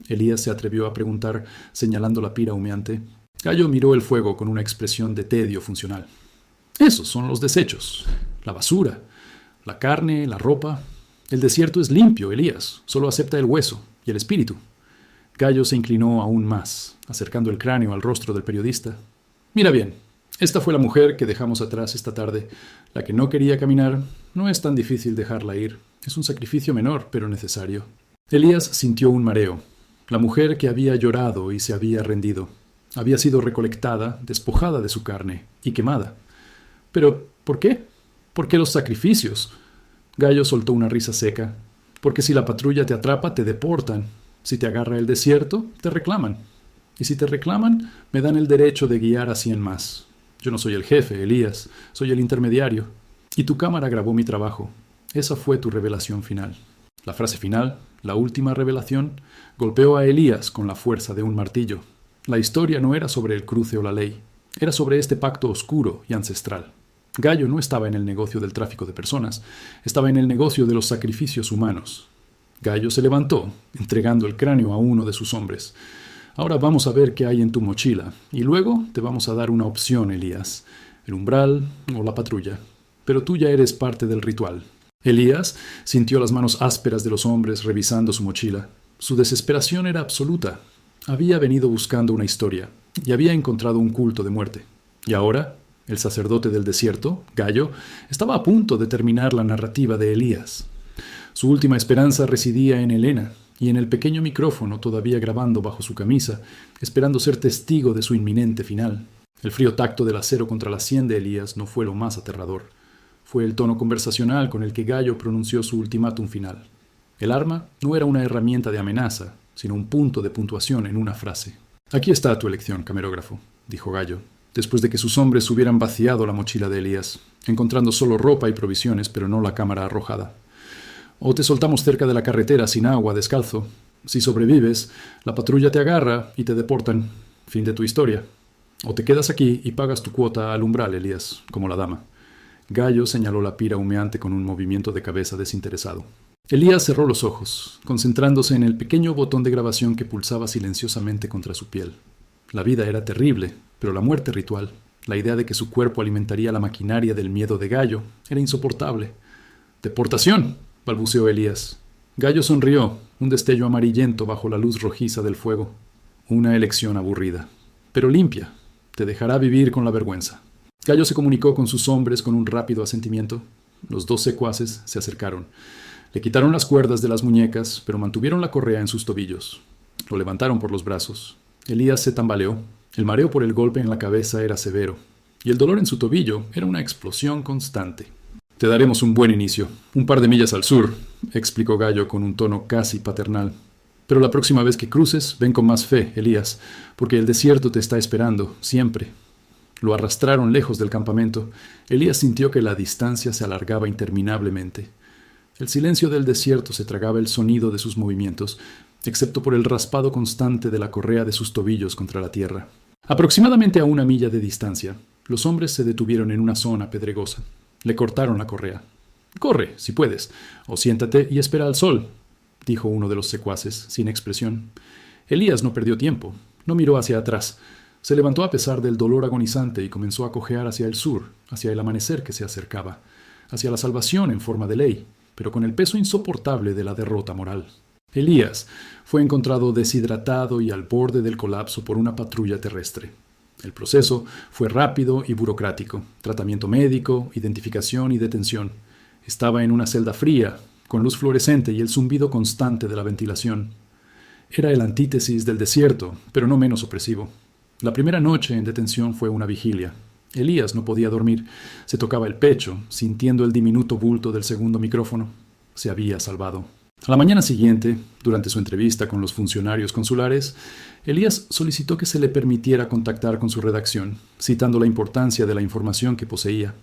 Elías se atrevió a preguntar, señalando la pira humeante. Gallo miró el fuego con una expresión de tedio funcional. «Esos son los desechos, la basura, la carne, la ropa. El desierto es limpio, Elías, solo acepta el hueso y el espíritu». Gallo se inclinó aún más, acercando el cráneo al rostro del periodista. «Mira bien, esta fue la mujer que dejamos atrás esta tarde. La que no quería caminar, no es tan difícil dejarla ir. Es un sacrificio menor, pero necesario. Elías sintió un mareo. La mujer que había llorado y se había rendido había sido recolectada, despojada de su carne y quemada. ¿Pero por qué? ¿Por qué los sacrificios? Gallo soltó una risa seca. Porque si la patrulla te atrapa, te deportan. Si te agarra el desierto, te reclaman. Y si te reclaman, me dan el derecho de guiar a 100 más. Yo no soy el jefe, Elías, soy el intermediario. Y tu cámara grabó mi trabajo. Esa fue tu revelación final. La frase final, la última revelación, golpeó a Elías con la fuerza de un martillo. La historia no era sobre el cruce o la ley, era sobre este pacto oscuro y ancestral. Gallo no estaba en el negocio del tráfico de personas, estaba en el negocio de los sacrificios humanos. Gallo se levantó, entregando el cráneo a uno de sus hombres. Ahora vamos a ver qué hay en tu mochila, y luego te vamos a dar una opción, Elías, el umbral o la patrulla. Pero tú ya eres parte del ritual. Elías sintió las manos ásperas de los hombres revisando su mochila. Su desesperación era absoluta. Había venido buscando una historia y había encontrado un culto de muerte. Y ahora, el sacerdote del desierto, Gallo, estaba a punto de terminar la narrativa de Elías. Su última esperanza residía en Helena y en el pequeño micrófono todavía grabando bajo su camisa, esperando ser testigo de su inminente final. El frío tacto del acero contra la sien de Elías no fue lo más aterrador. Fue el tono conversacional con el que Gallo pronunció su ultimátum final. El arma no era una herramienta de amenaza, sino un punto de puntuación en una frase. «Aquí está tu elección, camarógrafo», dijo Gallo, después de que sus hombres hubieran vaciado la mochila de Elías, encontrando solo ropa y provisiones, pero no la cámara arrojada. «O te soltamos cerca de la carretera sin agua, descalzo. Si sobrevives, la patrulla te agarra y te deportan. Fin de tu historia. O te quedas aquí y pagas tu cuota al umbral, Elías, como la dama». Gallo señaló la pira humeante con un movimiento de cabeza desinteresado. Elías cerró los ojos, concentrándose en el pequeño botón de grabación que pulsaba silenciosamente contra su piel. La vida era terrible, pero la muerte ritual, la idea de que su cuerpo alimentaría la maquinaria del miedo de Gallo, era insoportable. «¡Deportación!», balbuceó Elías. Gallo sonrió, un destello amarillento bajo la luz rojiza del fuego. «Una elección aburrida, pero limpia. Te dejará vivir con la vergüenza». Gallo se comunicó con sus hombres con un rápido asentimiento. Los 2 secuaces se acercaron. Le quitaron las cuerdas de las muñecas, pero mantuvieron la correa en sus tobillos. Lo levantaron por los brazos. Elías se tambaleó. El mareo por el golpe en la cabeza era severo, y el dolor en su tobillo era una explosión constante. «Te daremos un buen inicio, un par de millas al sur», explicó Gallo con un tono casi paternal. «Pero la próxima vez que cruces, ven con más fe, Elías, porque el desierto te está esperando, siempre». Lo arrastraron lejos del campamento. Elías sintió que la distancia se alargaba interminablemente. El silencio del desierto se tragaba el sonido de sus movimientos, excepto por el raspado constante de la correa de sus tobillos contra la tierra. Aproximadamente a 1 milla de distancia, los hombres se detuvieron en una zona pedregosa. Le cortaron la correa. «Corre, si puedes, o siéntate y espera al sol», dijo uno de los secuaces, sin expresión. Elías no perdió tiempo, no miró hacia atrás. Se levantó a pesar del dolor agonizante y comenzó a cojear hacia el sur, hacia el amanecer que se acercaba, hacia la salvación en forma de ley, pero con el peso insoportable de la derrota moral. Elías fue encontrado deshidratado y al borde del colapso por una patrulla terrestre. El proceso fue rápido y burocrático. Tratamiento médico, identificación y detención. Estaba en una celda fría, con luz fluorescente y el zumbido constante de la ventilación. Era el antítesis del desierto, pero no menos opresivo. La primera noche en detención fue una vigilia. Elías no podía dormir. Se tocaba el pecho, sintiendo el diminuto bulto del segundo micrófono. Se había salvado. A la mañana siguiente, durante su entrevista con los funcionarios consulares, Elías solicitó que se le permitiera contactar con su redacción, citando la importancia de la información que poseía.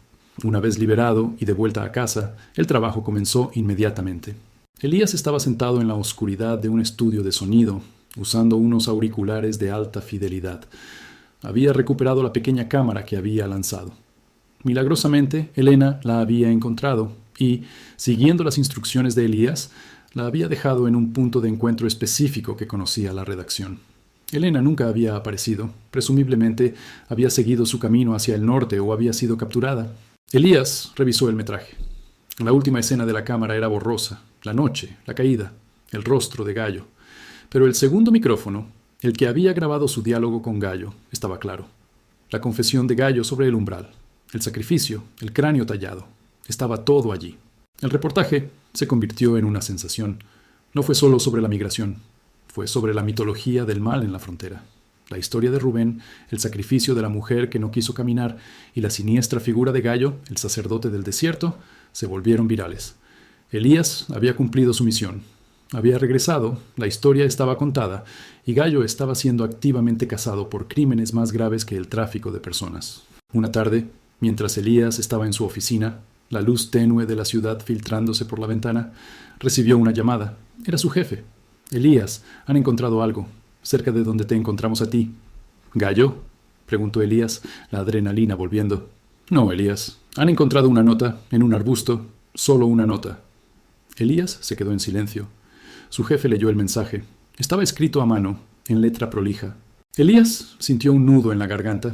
Una vez liberado y de vuelta a casa, el trabajo comenzó inmediatamente. Elías estaba sentado en la oscuridad de un estudio de sonido, usando unos auriculares de alta fidelidad. Había recuperado la pequeña cámara que había lanzado. Milagrosamente, Helena la había encontrado y, siguiendo las instrucciones de Elías, la había dejado en un punto de encuentro específico que conocía la redacción. Helena nunca había aparecido. Presumiblemente había seguido su camino hacia el norte o había sido capturada. Elías revisó el metraje. La última escena de la cámara era borrosa. La noche, la caída, el rostro de Gallo. Pero el segundo micrófono, el que había grabado su diálogo con Gallo, estaba claro. La confesión de Gallo sobre el umbral, el sacrificio, el cráneo tallado. Estaba todo allí. El reportaje se convirtió en una sensación. No fue solo sobre la migración, fue sobre la mitología del mal en la frontera. La historia de Rubén, el sacrificio de la mujer que no quiso caminar y la siniestra figura de Gallo, el sacerdote del desierto, se volvieron virales. Elías había cumplido su misión. Había regresado, la historia estaba contada y Gallo estaba siendo activamente cazado por crímenes más graves que el tráfico de personas. Una tarde, mientras Elías estaba en su oficina, la luz tenue de la ciudad filtrándose por la ventana, recibió una llamada. Era su jefe. Elías, han encontrado algo, cerca de donde te encontramos a ti. ¿Gallo?, preguntó Elías, la adrenalina volviendo. No, Elías. Han encontrado una nota en un arbusto, solo una nota. Elías se quedó en silencio. Su jefe leyó el mensaje. Estaba escrito a mano, en letra prolija. Elías sintió un nudo en la garganta.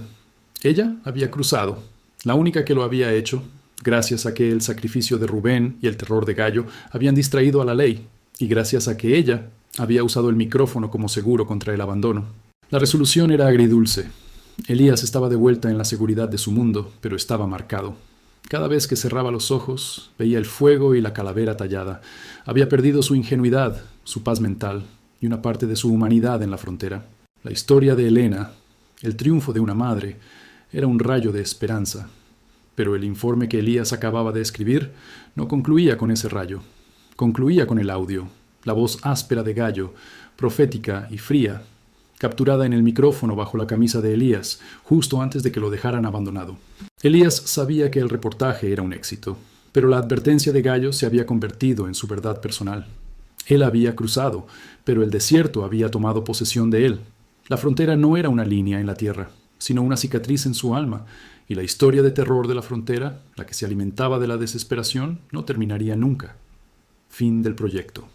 Ella había cruzado, la única que lo había hecho, gracias a que el sacrificio de Rubén y el terror de Gallo habían distraído a la ley, y gracias a que ella había usado el micrófono como seguro contra el abandono. La resolución era agridulce. Elías estaba de vuelta en la seguridad de su mundo, pero estaba marcado. Cada vez que cerraba los ojos, veía el fuego y la calavera tallada. Había perdido su ingenuidad, su paz mental y una parte de su humanidad en la frontera. La historia de Elena, el triunfo de una madre, era un rayo de esperanza. Pero el informe que Elías acababa de escribir no concluía con ese rayo. Concluía con el audio, la voz áspera de Gallo, profética y fría, capturada en el micrófono bajo la camisa de Elías, justo antes de que lo dejaran abandonado. Elías sabía que el reportaje era un éxito, pero la advertencia de Gallo se había convertido en su verdad personal. Él había cruzado, pero el desierto había tomado posesión de él. La frontera no era una línea en la tierra, sino una cicatriz en su alma, y la historia de terror de la frontera, la que se alimentaba de la desesperación, no terminaría nunca. Fin del proyecto.